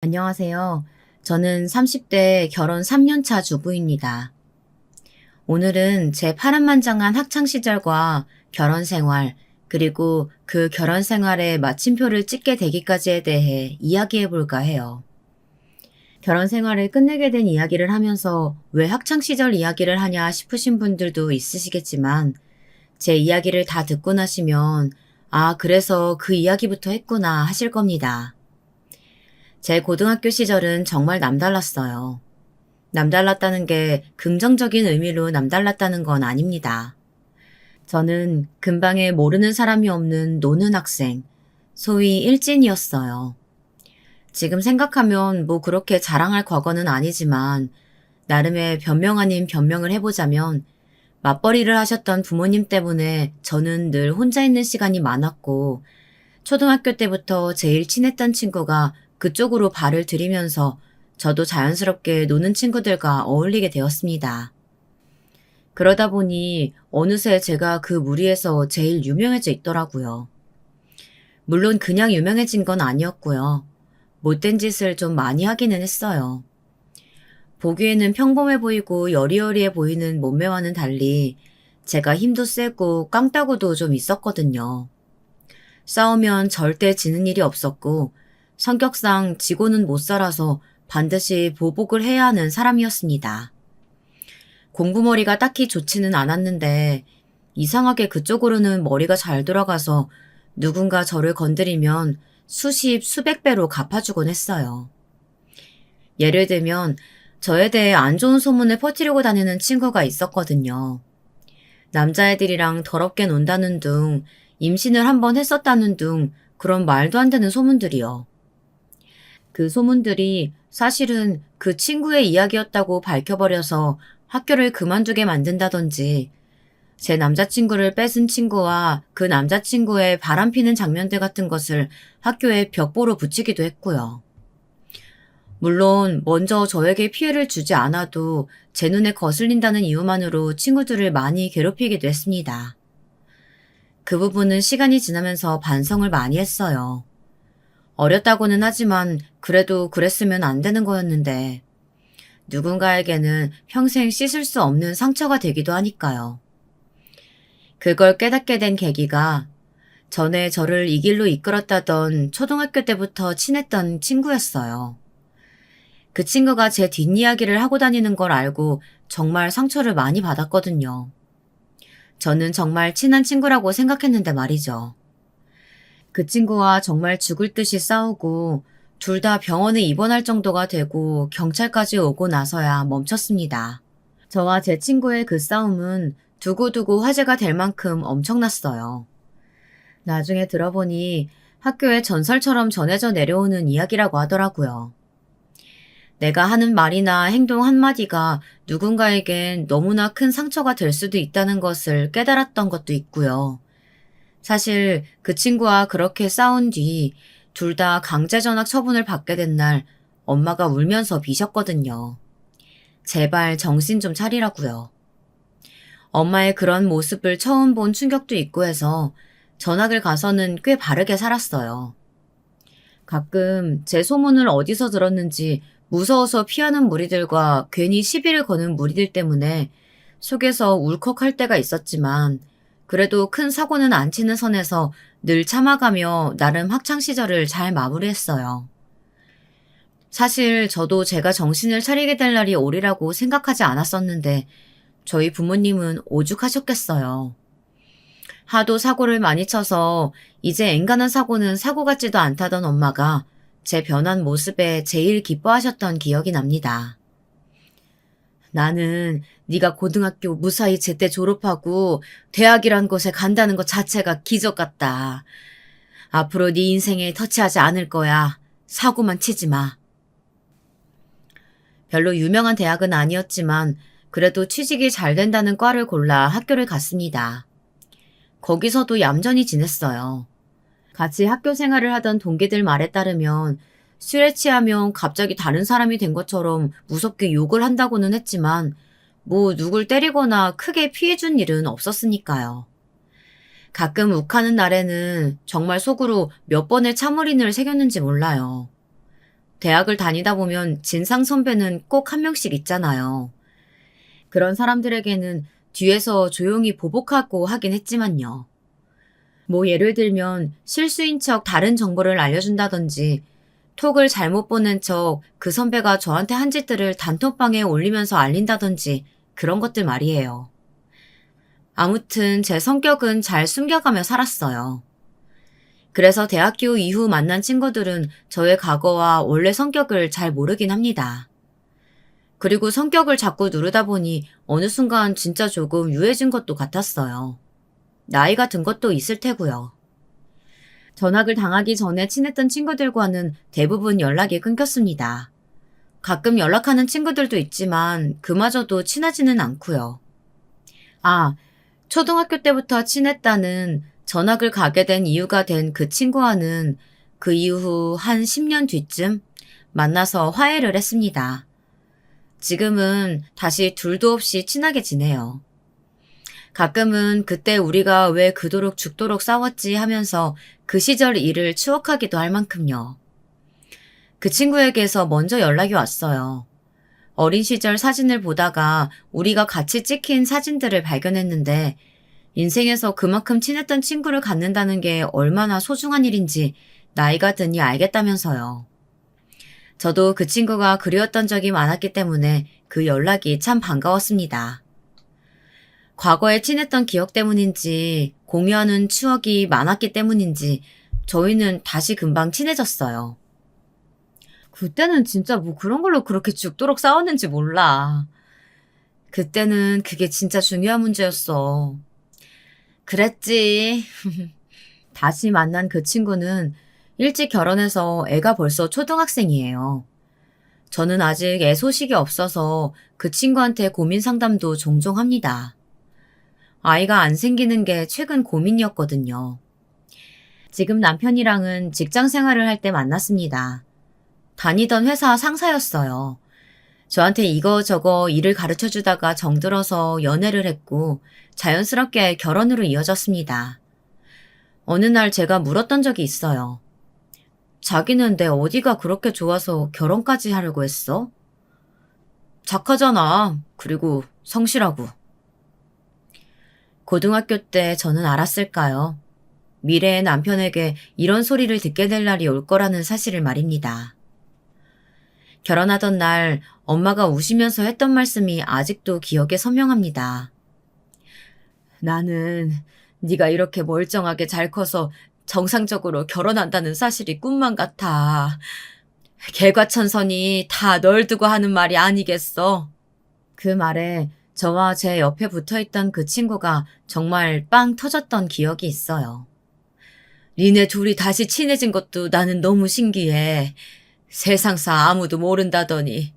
안녕하세요. 저는 30대 결혼 3년 차 주부입니다. 오늘은 제 파란만장한 학창 시절과 결혼 생활, 그리고 그 결혼 생활에 마침표를 찍게 되기까지에 대해 이야기해 볼까 해요. 결혼 생활을 끝내게 된 이야기를 하면서 왜 학창 시절 이야기를 하냐 싶으신 분들도 있으시겠지만 제 이야기를 다 듣고 나시면 아, 그래서 그 이야기부터 했구나 하실 겁니다. 제 고등학교 시절은 정말 남달랐어요. 남달랐다는 게 긍정적인 의미로 남달랐다는 건 아닙니다. 저는 근방에 모르는 사람이 없는 노는 학생, 소위 일진이었어요. 지금 생각하면 뭐 그렇게 자랑할 과거는 아니지만 나름의 변명 아닌 변명을 해보자면 맞벌이를 하셨던 부모님 때문에 저는 늘 혼자 있는 시간이 많았고 초등학교 때부터 제일 친했던 친구가 그쪽으로 발을 들이면서 저도 자연스럽게 노는 친구들과 어울리게 되었습니다. 그러다 보니 어느새 제가 그 무리에서 제일 유명해져 있더라고요. 물론 그냥 유명해진 건 아니었고요. 못된 짓을 좀 많이 하기는 했어요. 보기에는 평범해 보이고 여리여리해 보이는 몸매와는 달리 제가 힘도 세고 깡따구도 좀 있었거든요. 싸우면 절대 지는 일이 없었고 성격상 지고는 못 살아서 반드시 보복을 해야 하는 사람이었습니다. 공부머리가 딱히 좋지는 않았는데 이상하게 그쪽으로는 머리가 잘 돌아가서 누군가 저를 건드리면 수십, 수백 배로 갚아주곤 했어요. 예를 들면 저에 대해 안 좋은 소문을 퍼뜨리고 다니는 친구가 있었거든요. 남자애들이랑 더럽게 논다는 둥, 임신을 한 번 했었다는 둥, 그런 말도 안 되는 소문들이요. 그 소문들이 사실은 그 친구의 이야기였다고 밝혀버려서 학교를 그만두게 만든다든지, 제 남자친구를 뺏은 친구와 그 남자친구의 바람피는 장면들 같은 것을 학교에 벽보로 붙이기도 했고요. 물론 먼저 저에게 피해를 주지 않아도 제 눈에 거슬린다는 이유만으로 친구들을 많이 괴롭히기도 했습니다. 그 부분은 시간이 지나면서 반성을 많이 했어요. 어렸다고는 하지만 그래도 그랬으면 안 되는 거였는데 누군가에게는 평생 씻을 수 없는 상처가 되기도 하니까요. 그걸 깨닫게 된 계기가 전에 저를 이 길로 이끌었다던 초등학교 때부터 친했던 친구였어요. 그 친구가 제 뒷이야기를 하고 다니는 걸 알고 정말 상처를 많이 받았거든요. 저는 정말 친한 친구라고 생각했는데 말이죠. 그 친구와 정말 죽을 듯이 싸우고 둘 다 병원에 입원할 정도가 되고 경찰까지 오고 나서야 멈췄습니다. 저와 제 친구의 그 싸움은 두고두고 화제가 될 만큼 엄청났어요. 나중에 들어보니 학교에 전설처럼 전해져 내려오는 이야기라고 하더라고요. 내가 하는 말이나 행동 한마디가 누군가에겐 너무나 큰 상처가 될 수도 있다는 것을 깨달았던 것도 있고요. 사실 그 친구와 그렇게 싸운 뒤 둘 다 강제 전학 처분을 받게 된 날 엄마가 울면서 비셨거든요. 제발 정신 좀 차리라고요. 엄마의 그런 모습을 처음 본 충격도 있고 해서 전학을 가서는 꽤 바르게 살았어요. 가끔 제 소문을 어디서 들었는지 무서워서 피하는 무리들과 괜히 시비를 거는 무리들 때문에 속에서 울컥할 때가 있었지만 그래도 큰 사고는 안 치는 선에서 늘 참아가며 나름 학창시절을 잘 마무리했어요. 사실 저도 제가 정신을 차리게 될 날이 오리라고 생각하지 않았었는데 저희 부모님은 오죽하셨겠어요. 하도 사고를 많이 쳐서 이제 엔간한 사고는 사고 같지도 않다던 엄마가 제 변한 모습에 제일 기뻐하셨던 기억이 납니다. 나는 네가 고등학교 무사히 제때 졸업하고 대학이란 곳에 간다는 것 자체가 기적 같다. 앞으로 네 인생에 터치하지 않을 거야. 사고만 치지 마. 별로 유명한 대학은 아니었지만 그래도 취직이 잘 된다는 과를 골라 학교를 갔습니다. 거기서도 얌전히 지냈어요. 같이 학교 생활을 하던 동기들 말에 따르면 술에 취하면 갑자기 다른 사람이 된 것처럼 무섭게 욕을 한다고는 했지만 뭐 누굴 때리거나 크게 피해준 일은 없었으니까요. 가끔 욱하는 날에는 정말 속으로 몇 번의 참을인을 새겼는지 몰라요. 대학을 다니다 보면 진상 선배는 꼭 한 명씩 있잖아요. 그런 사람들에게는 뒤에서 조용히 보복하고 하긴 했지만요. 뭐 예를 들면 실수인 척 다른 정보를 알려준다든지 톡을 잘못 보낸 척 그 선배가 저한테 한 짓들을 단톡방에 올리면서 알린다든지 그런 것들 말이에요. 아무튼 제 성격은 잘 숨겨가며 살았어요. 그래서 대학교 이후 만난 친구들은 저의 과거와 원래 성격을 잘 모르긴 합니다. 그리고 성격을 자꾸 누르다 보니 어느 순간 진짜 조금 유해진 것도 같았어요. 나이가 든 것도 있을 테고요. 전학을 당하기 전에 친했던 친구들과는 대부분 연락이 끊겼습니다. 가끔 연락하는 친구들도 있지만 그마저도 친하지는 않고요. 아, 초등학교 때부터 친했다는 전학을 가게 된 이유가 된 그 친구와는 그 이후 한 10년 뒤쯤 만나서 화해를 했습니다. 지금은 다시 둘도 없이 친하게 지내요. 가끔은 그때 우리가 왜 그토록 죽도록 싸웠지 하면서 그 시절 일을 추억하기도 할 만큼요. 그 친구에게서 먼저 연락이 왔어요. 어린 시절 사진을 보다가 우리가 같이 찍힌 사진들을 발견했는데 인생에서 그만큼 친했던 친구를 갖는다는 게 얼마나 소중한 일인지 나이가 드니 알겠다면서요. 저도 그 친구가 그리웠던 적이 많았기 때문에 그 연락이 참 반가웠습니다. 과거에 친했던 기억 때문인지 공유하는 추억이 많았기 때문인지 저희는 다시 금방 친해졌어요. 그때는 진짜 뭐 그런 걸로 그렇게 죽도록 싸웠는지 몰라. 그때는 그게 진짜 중요한 문제였어. 그랬지. 다시 만난 그 친구는 일찍 결혼해서 애가 벌써 초등학생이에요. 저는 아직 애 소식이 없어서 그 친구한테 고민 상담도 종종 합니다. 아이가 안 생기는 게 최근 고민이었거든요. 지금 남편이랑은 직장 생활을 할 때 만났습니다. 다니던 회사 상사였어요. 저한테 이거저거 일을 가르쳐 주다가 정들어서 연애를 했고 자연스럽게 결혼으로 이어졌습니다. 어느 날 제가 물었던 적이 있어요. 자기는 내 어디가 그렇게 좋아서 결혼까지 하려고 했어? 착하잖아. 그리고 성실하고. 고등학교 때 저는 알았을까요? 미래의 남편에게 이런 소리를 듣게 될 날이 올 거라는 사실을 말입니다. 결혼하던 날 엄마가 우시면서 했던 말씀이 아직도 기억에 선명합니다. 나는 네가 이렇게 멀쩡하게 잘 커서 정상적으로 결혼한다는 사실이 꿈만 같아. 개과천선이 다 널 두고 하는 말이 아니겠어. 그 말에 저와 제 옆에 붙어있던 그 친구가 정말 빵 터졌던 기억이 있어요. 니네 둘이 다시 친해진 것도 나는 너무 신기해. 세상사 아무도 모른다더니.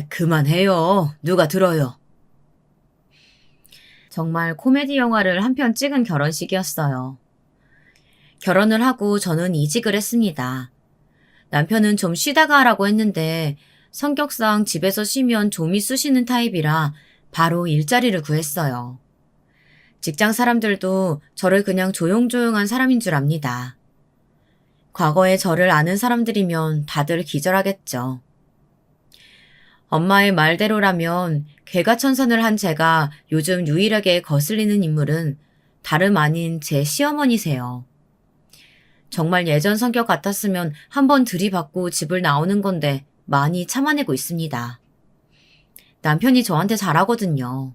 그만해요. 누가 들어요. 정말 코미디 영화를 한 편 찍은 결혼식이었어요. 결혼을 하고 저는 이직을 했습니다. 남편은 좀 쉬다가 하라고 했는데 성격상 집에서 쉬면 좀이 쑤시는 타입이라 바로 일자리를 구했어요. 직장 사람들도 저를 그냥 조용조용한 사람인 줄 압니다. 과거에 저를 아는 사람들이면 다들 기절하겠죠. 엄마의 말대로라면 개가천선을 한 제가 요즘 유일하게 거슬리는 인물은 다름 아닌 제 시어머니세요. 정말 예전 성격 같았으면 한번 들이받고 집을 나오는 건데 많이 참아내고 있습니다. 남편이 저한테 잘하거든요.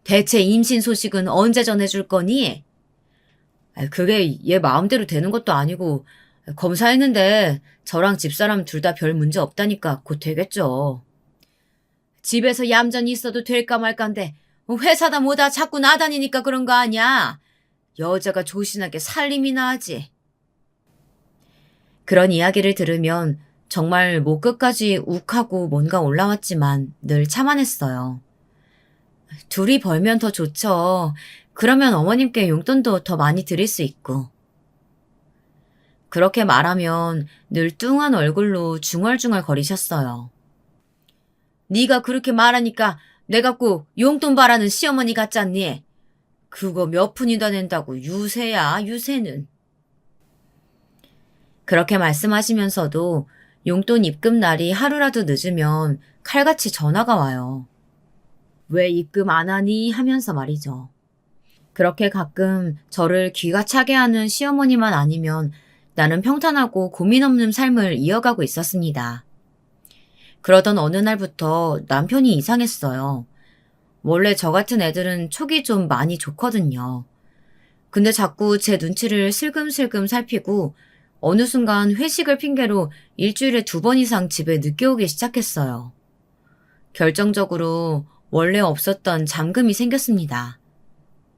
대체 임신 소식은 언제 전해줄 거니? 그게 얘 마음대로 되는 것도 아니고 검사했는데 저랑 집사람 둘 다 별 문제 없다니까 곧 되겠죠. 집에서 얌전히 있어도 될까 말까인데 회사다 뭐다 자꾸 나다니니까 그런 거 아니야. 여자가 조신하게 살림이나 하지. 그런 이야기를 들으면 정말 목 끝까지 욱하고 뭔가 올라왔지만 늘 참아냈어요. 둘이 벌면 더 좋죠. 그러면 어머님께 용돈도 더 많이 드릴 수 있고. 그렇게 말하면 늘 뚱한 얼굴로 중얼중얼 거리셨어요. 네가 그렇게 말하니까 내가 꼭 용돈 바라는 시어머니 같잖니. 그거 몇 푼이나 낸다고 유세야, 유세는. 그렇게 말씀하시면서도 용돈 입금 날이 하루라도 늦으면 칼같이 전화가 와요. 왜 입금 안 하니? 하면서 말이죠. 그렇게 가끔 저를 기가 차게 하는 시어머니만 아니면 나는 평탄하고 고민 없는 삶을 이어가고 있었습니다. 그러던 어느 날부터 남편이 이상했어요. 원래 저 같은 애들은 촉이 좀 많이 좋거든요. 근데 자꾸 제 눈치를 슬금슬금 살피고 어느 순간 회식을 핑계로 일주일에 2번 이상 집에 늦게 오기 시작했어요. 결정적으로 원래 없었던 잠금이 생겼습니다.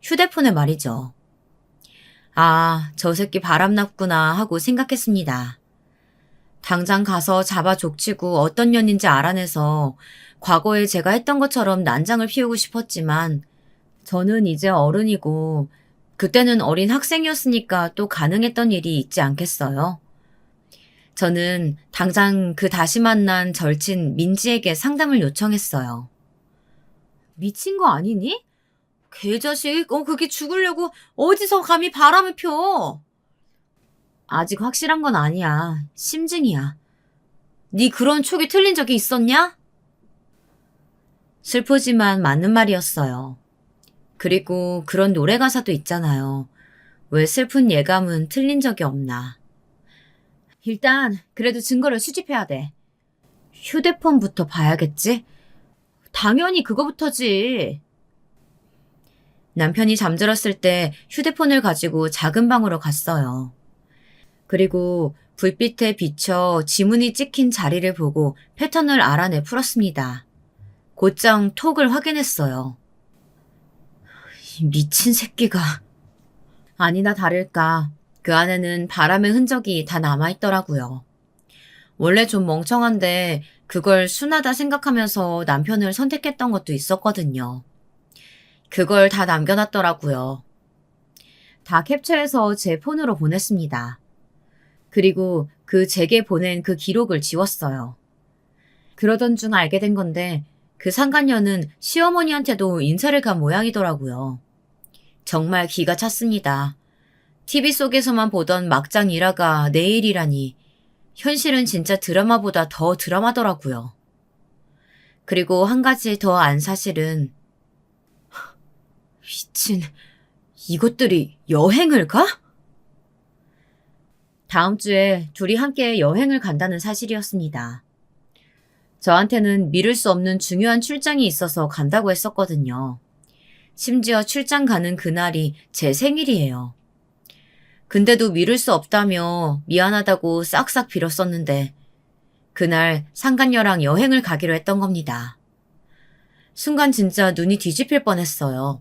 휴대폰에 말이죠. 아, 저 새끼 바람났구나 하고 생각했습니다. 당장 가서 잡아 족치고 어떤 년인지 알아내서 과거에 제가 했던 것처럼 난장을 피우고 싶었지만 저는 이제 어른이고 그때는 어린 학생이었으니까 또 가능했던 일이 있지 않겠어요? 저는 당장 그 다시 만난 절친 민지에게 상담을 요청했어요. 미친 거 아니니? 개자식, 그게 죽으려고 어디서 감히 바람을 펴? 아직 확실한 건 아니야. 심증이야. 네 그런 촉이 틀린 적이 있었냐? 슬프지만 맞는 말이었어요. 그리고 그런 노래 가사도 있잖아요. 왜 슬픈 예감은 틀린 적이 없나. 일단 그래도 증거를 수집해야 돼. 휴대폰부터 봐야겠지? 당연히 그거부터지. 남편이 잠들었을 때 휴대폰을 가지고 작은 방으로 갔어요. 그리고 불빛에 비쳐 지문이 찍힌 자리를 보고 패턴을 알아내 풀었습니다. 곧장 톡을 확인했어요. 이 미친 새끼가. 아니나 다를까 그 안에는 바람의 흔적이 다 남아있더라고요. 원래 좀 멍청한데 그걸 순하다 생각하면서 남편을 선택했던 것도 있었거든요. 그걸 다 남겨놨더라고요. 다 캡처해서 제 폰으로 보냈습니다. 그리고 제게 보낸 그 기록을 지웠어요. 그러던 중 알게 된 건데 그 상간녀는 시어머니한테도 인사를 간 모양이더라고요. 정말 기가 찼습니다. TV 속에서만 보던 막장 일화가 내일이라니 현실은 진짜 드라마보다 더 드라마더라고요. 그리고 한 가지 더 안 사실은 미친, 이것들이 여행을 가? 다음 주에 둘이 함께 여행을 간다는 사실이었습니다. 저한테는 미룰 수 없는 중요한 출장이 있어서 간다고 했었거든요. 심지어 출장 가는 그날이 제 생일이에요. 근데도 미룰 수 없다며 미안하다고 싹싹 빌었었는데 그날 상간녀랑 여행을 가기로 했던 겁니다. 순간 진짜 눈이 뒤집힐 뻔했어요.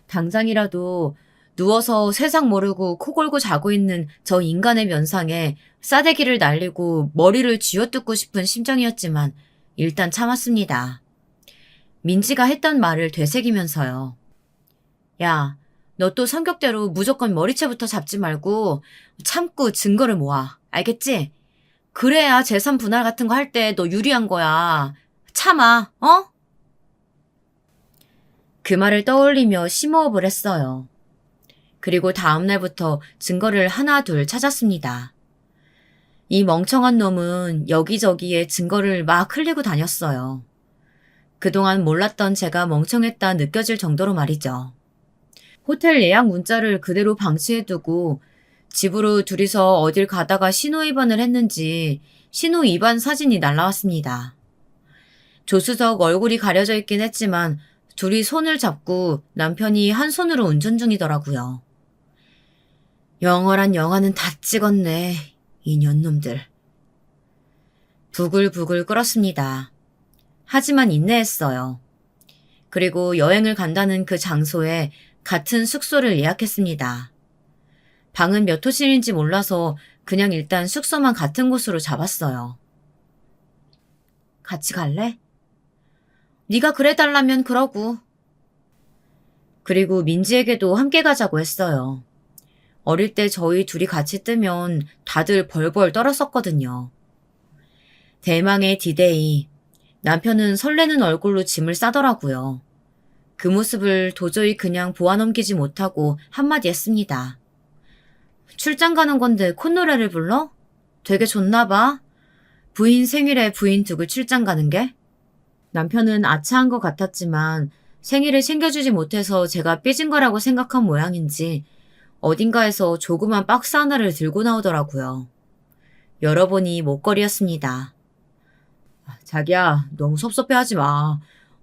당장이라도 누워서 세상 모르고 코 골고 자고 있는 저 인간의 면상에 싸대기를 날리고 머리를 쥐어뜯고 싶은 심정이었지만 일단 참았습니다. 민지가 했던 말을 되새기면서요. 야, 너 또 성격대로 무조건 머리채부터 잡지 말고 참고 증거를 모아. 알겠지? 그래야 재산 분할 같은 거 할 때 너 유리한 거야. 참아, 어? 그 말을 떠올리며 심호흡을 했어요. 그리고 다음 날부터 증거를 하나 둘 찾았습니다. 이 멍청한 놈은 여기저기에 증거를 막 흘리고 다녔어요. 그동안 몰랐던 제가 멍청했다 느껴질 정도로 말이죠. 호텔 예약 문자를 그대로 방치해두고 집으로 둘이서 어딜 가다가 신호 위반을 했는지 신호 위반 사진이 날라왔습니다. 조수석 얼굴이 가려져 있긴 했지만 둘이 손을 잡고 남편이 한 손으로 운전 중이더라고요. 영원한 영화는 다 찍었네. 이 년놈들. 부글부글 끓었습니다. 하지만 인내했어요. 그리고 여행을 간다는 그 장소에 같은 숙소를 예약했습니다. 방은 몇 호실인지 몰라서 그냥 일단 숙소만 같은 곳으로 잡았어요. 같이 갈래? 네가 그래달라면 그러고. 그리고 민지에게도 함께 가자고 했어요. 어릴 때 저희 둘이 같이 뜨면 다들 벌벌 떨었었거든요. 대망의 디데이. 남편은 설레는 얼굴로 짐을 싸더라고요. 그 모습을 도저히 그냥 보아넘기지 못하고 한마디 했습니다. 출장 가는 건데 콧노래를 불러? 되게 좋나 봐. 부인 생일에 부인 두고 출장 가는 게? 남편은 아차한 것 같았지만 생일을 챙겨주지 못해서 제가 삐진 거라고 생각한 모양인지 어딘가에서 조그만 박스 하나를 들고 나오더라고요. 열어보니 목걸이였습니다. 자기야, 너무 섭섭해하지 마.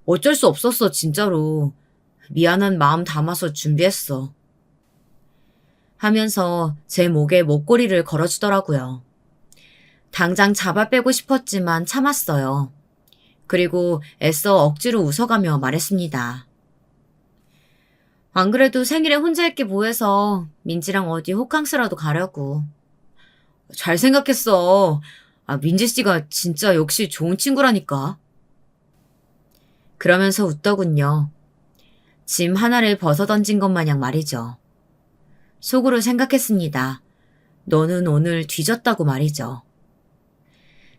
어쩔 수 없었어, 진짜로. 미안한 마음 담아서 준비했어. 하면서 제 목에 목걸이를 걸어주더라고요. 당장 잡아 빼고 싶었지만 참았어요. 그리고 애써 억지로 웃어가며 말했습니다. 안 그래도 생일에 혼자 있기 뭐해서 민지랑 어디 호캉스라도 가려고. 잘 생각했어. 민지 씨가 진짜 역시 좋은 친구라니까. 그러면서 웃더군요. 짐 하나를 벗어던진 것 마냥 말이죠. 속으로 생각했습니다. 너는 오늘 뒤졌다고 말이죠.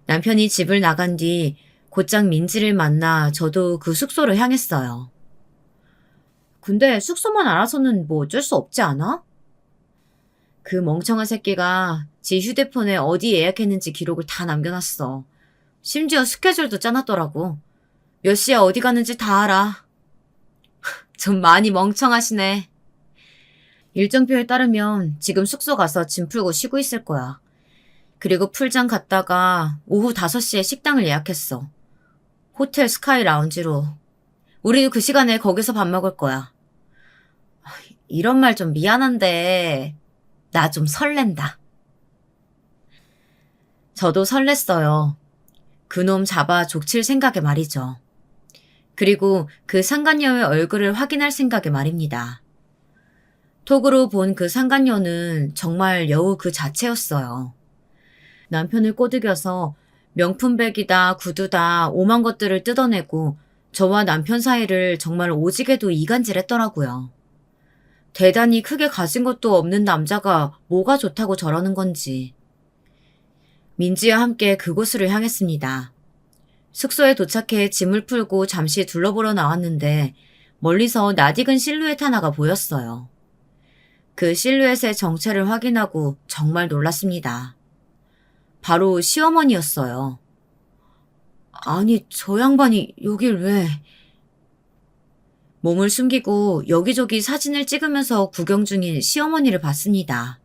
남편이 집을 나간 뒤 곧장 민지를 만나 저도 그 숙소를 향했어요. 근데 숙소만 알아서는 뭐 어쩔 수 없지 않아? 그 멍청한 새끼가 지 휴대폰에 어디 예약했는지 기록을 다 남겨놨어. 심지어 스케줄도 짜놨더라고. 몇 시에 어디 가는지 다 알아. 좀 많이 멍청하시네. 일정표에 따르면 지금 숙소 가서 짐 풀고 쉬고 있을 거야. 그리고 풀장 갔다가 오후 5시에 식당을 예약했어. 호텔 스카이 라운지로. 우리도 그 시간에 거기서 밥 먹을 거야. 이런 말 좀 미안한데 나 좀 설렌다. 저도 설렜어요. 그놈 잡아 족칠 생각에 말이죠. 그리고 그 상간녀의 얼굴을 확인할 생각에 말입니다. 톡으로 본 그 상간녀는 정말 여우 그 자체였어요. 남편을 꼬드겨서 명품백이다 구두다 오만 것들을 뜯어내고 저와 남편 사이를 정말 오지게도 이간질했더라고요. 대단히 크게 가진 것도 없는 남자가 뭐가 좋다고 저러는 건지. 민지와 함께 그곳으로 향했습니다. 숙소에 도착해 짐을 풀고 잠시 둘러보러 나왔는데 멀리서 낯익은 실루엣 하나가 보였어요. 그 실루엣의 정체를 확인하고 정말 놀랐습니다. 바로 시어머니였어요. 아니, 저 양반이 여길 왜... 몸을 숨기고 여기저기 사진을 찍으면서 구경 중인 시어머니를 봤습니다.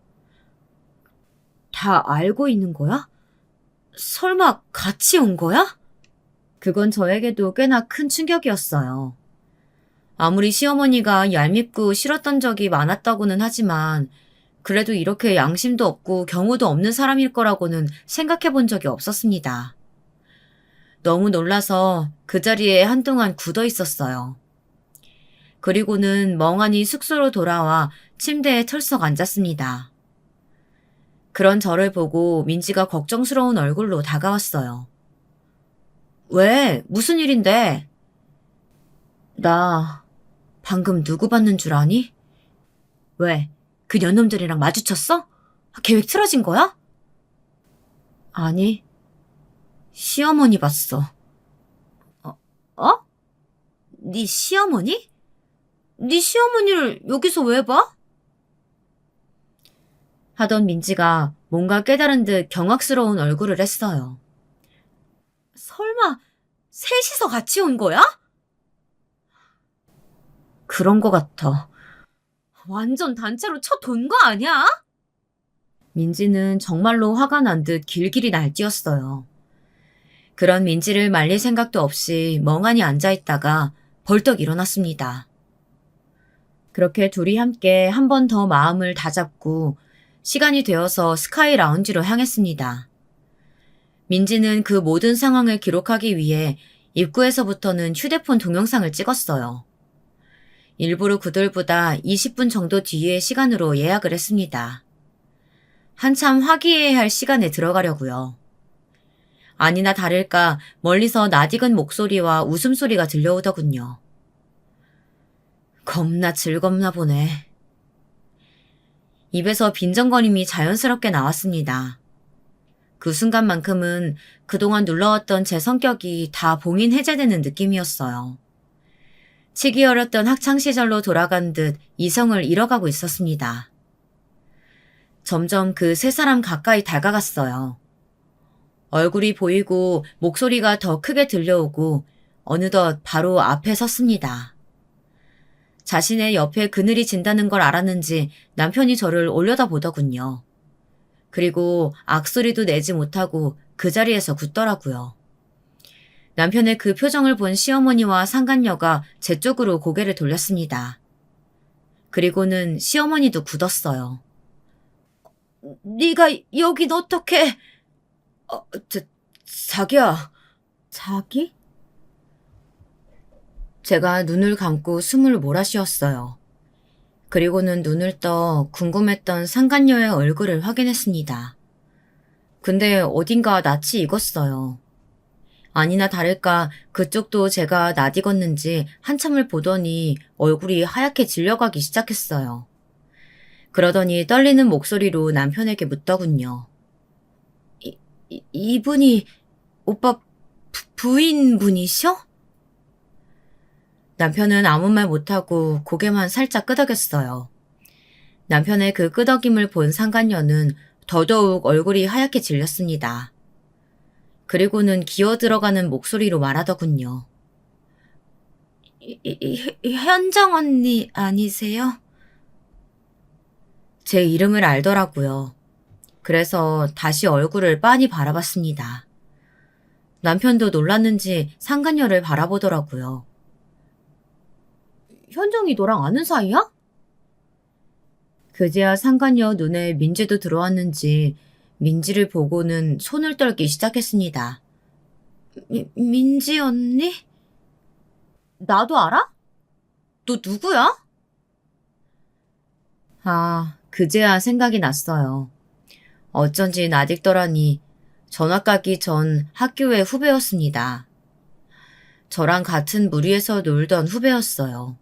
다 알고 있는 거야? 설마 같이 온 거야? 그건 저에게도 꽤나 큰 충격이었어요. 아무리 시어머니가 얄밉고 싫었던 적이 많았다고는 하지만 그래도 이렇게 양심도 없고 경우도 없는 사람일 거라고는 생각해 본 적이 없었습니다. 너무 놀라서 그 자리에 한동안 굳어 있었어요. 그리고는 멍하니 숙소로 돌아와 침대에 털썩 앉았습니다. 그런 저를 보고 민지가 걱정스러운 얼굴로 다가왔어요. 왜? 무슨 일인데? 나 방금 누구 봤는 줄 아니? 왜? 그 년놈들이랑 마주쳤어? 계획 틀어진 거야? 아니, 시어머니 봤어. 어? 네 시어머니? 네 시어머니를 여기서 왜 봐? 하던 민지가 뭔가 깨달은 듯 경악스러운 얼굴을 했어요. 설마 셋이서 같이 온 거야? 그런 거 같아. 완전 단체로 쳐 돈 거 아니야? 민지는 정말로 화가 난 듯 길길이 날뛰었어요. 그런 민지를 말릴 생각도 없이 멍하니 앉아있다가 벌떡 일어났습니다. 그렇게 둘이 함께 한 번 더 마음을 다잡고 시간이 되어서 스카이 라운지로 향했습니다. 민지는 그 모든 상황을 기록하기 위해 입구에서부터는 휴대폰 동영상을 찍었어요. 일부러 그들보다 20분 정도 뒤의 시간으로 예약을 했습니다. 한참 화기애애할 할 시간에 들어가려고요. 아니나 다를까 멀리서 낯익은 목소리와 웃음소리가 들려오더군요. 겁나 즐겁나 보네. 입에서 빈정거림이 자연스럽게 나왔습니다. 그 순간만큼은 그동안 눌러왔던 제 성격이 다 봉인 해제되는 느낌이었어요. 치기 어렸던 학창시절로 돌아간 듯 이성을 잃어가고 있었습니다. 점점 그 세 사람 가까이 다가갔어요. 얼굴이 보이고 목소리가 더 크게 들려오고 어느덧 바로 앞에 섰습니다. 자신의 옆에 그늘이 진다는 걸 알았는지 남편이 저를 올려다보더군요. 그리고 악소리도 내지 못하고 그 자리에서 굳더라고요. 남편의 그 표정을 본 시어머니와 상간녀가 제 쪽으로 고개를 돌렸습니다. 그리고는 시어머니도 굳었어요. 네가 여긴 어떻게... 어, 자기야. 자기? 제가 눈을 감고 숨을 몰아쉬었어요. 그리고는 눈을 떠 궁금했던 상간녀의 얼굴을 확인했습니다. 근데 어딘가 낯이 익었어요. 아니나 다를까 그쪽도 제가 낯익었는지 한참을 보더니 얼굴이 하얗게 질려가기 시작했어요. 그러더니 떨리는 목소리로 남편에게 묻더군요. 이분이 오빠 부인분이셔? 남편은 아무 말 못하고 고개만 살짝 끄덕였어요. 남편의 그 끄덕임을 본 상간녀는 더더욱 얼굴이 하얗게 질렸습니다. 그리고는 기어 들어가는 목소리로 말하더군요. 현정 언니 아니세요? 제 이름을 알더라고요. 그래서 다시 얼굴을 빤히 바라봤습니다. 남편도 놀랐는지 상간녀를 바라보더라고요. 현정이 너랑 아는 사이야? 그제야 상간녀 눈에 민지도 들어왔는지 민지를 보고는 손을 떨기 시작했습니다. 민지 언니? 나도 알아? 너 누구야? 아, 그제야 생각이 났어요. 어쩐지 낯익더라니 전학 가기 전 학교의 후배였습니다. 저랑 같은 무리에서 놀던 후배였어요.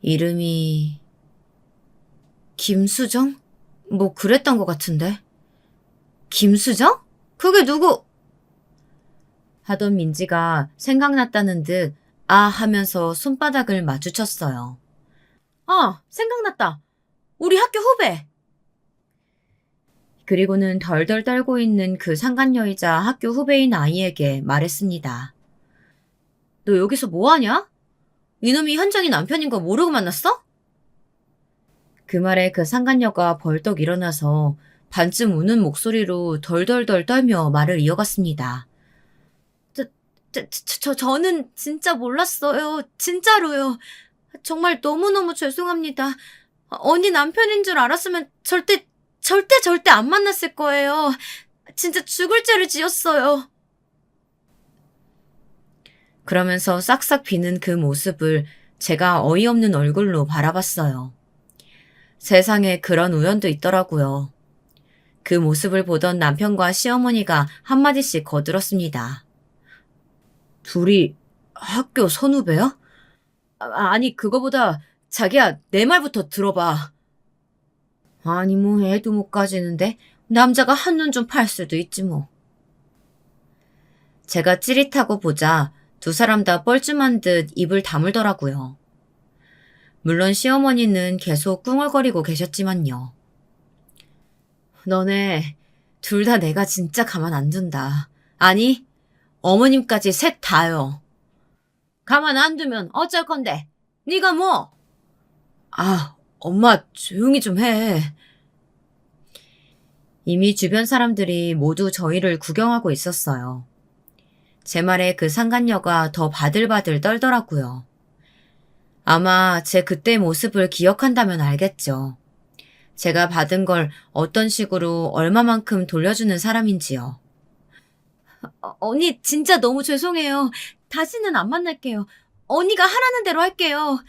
이름이... 김수정? 뭐 그랬던 것 같은데. 김수정? 그게 누구? 하던 민지가 생각났다는 듯 아 하면서 손바닥을 마주쳤어요. 아, 생각났다. 우리 학교 후배. 그리고는 덜덜 떨고 있는 그 상간녀이자 학교 후배인 아이에게 말했습니다. 너 여기서 뭐하냐? 이놈이 현정이 남편인 거 모르고 만났어? 그 말에 그 상간녀가 벌떡 일어나서 반쯤 우는 목소리로 덜덜덜 떨며 말을 이어갔습니다. 저는 진짜 몰랐어요. 진짜로요. 정말 너무너무 죄송합니다. 언니 남편인 줄 알았으면 절대 안 만났을 거예요. 진짜 죽을 죄를 지었어요. 그러면서 싹싹 비는 그 모습을 제가 어이없는 얼굴로 바라봤어요. 세상에 그런 우연도 있더라고요. 그 모습을 보던 남편과 시어머니가 한마디씩 거들었습니다. 둘이 학교 선후배야? 아니, 그거보다 자기야, 내 말부터 들어봐. 아니, 뭐 애도 못 가지는데 남자가 한눈 좀 팔 수도 있지 뭐. 제가 찌릿하고 보자 두 사람 다 뻘쭘한 듯 입을 다물더라고요. 물론 시어머니는 계속 꿍얼거리고 계셨지만요. 너네 둘 다 내가 진짜 가만 안 둔다. 아니, 어머님까지 셋 다요. 가만 안 두면 어쩔 건데? 네가 뭐? 아, 엄마 조용히 좀 해. 이미 주변 사람들이 모두 저희를 구경하고 있었어요. 제 말에 그 상간녀가 더 바들바들 떨더라고요. 아마 제 그때 모습을 기억한다면 알겠죠. 제가 받은 걸 어떤 식으로 얼마만큼 돌려주는 사람인지요. 언니 진짜 너무 죄송해요. 다시는 안 만날게요. 언니가 하라는 대로 할게요.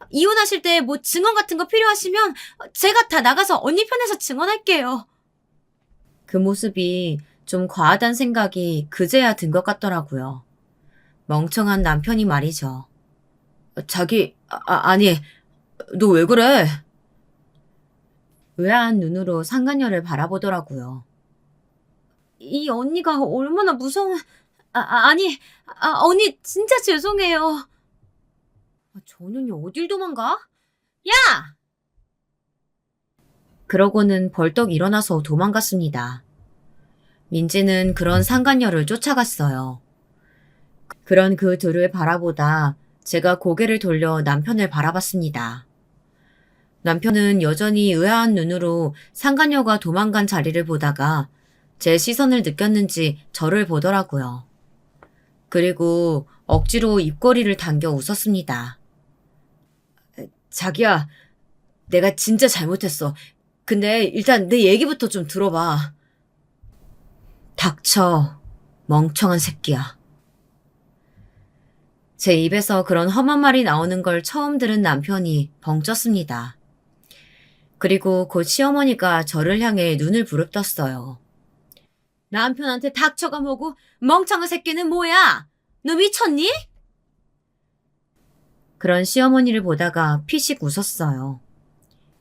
이혼하실 때 뭐 증언 같은 거 필요하시면 제가 다 나가서 언니 편에서 증언할게요. 그 모습이 좀 과하단 생각이 그제야 든 것 같더라고요. 멍청한 남편이 말이죠. 자기, 아니, 너 왜 그래? 의아한 눈으로 상간녀를 바라보더라고요. 이 언니가 얼마나 무서운... 언니 진짜 죄송해요. 저년이 어딜 도망가? 야! 그러고는 벌떡 일어나서 도망갔습니다. 민지는 그런 상간녀를 쫓아갔어요. 그런 그 둘을 바라보다 제가 고개를 돌려 남편을 바라봤습니다. 남편은 여전히 의아한 눈으로 상간녀가 도망간 자리를 보다가 제 시선을 느꼈는지 저를 보더라고요. 그리고 억지로 입꼬리를 당겨 웃었습니다. 자기야, 내가 진짜 잘못했어. 근데 일단 내 얘기부터 좀 들어봐. 닥쳐, 멍청한 새끼야. 제 입에서 그런 험한 말이 나오는 걸 처음 들은 남편이 벙쪘습니다. 그리고 곧 시어머니가 저를 향해 눈을 부릅떴어요. 남편한테 닥쳐가 뭐고 멍청한 새끼는 뭐야? 너 미쳤니? 그런 시어머니를 보다가 피식 웃었어요.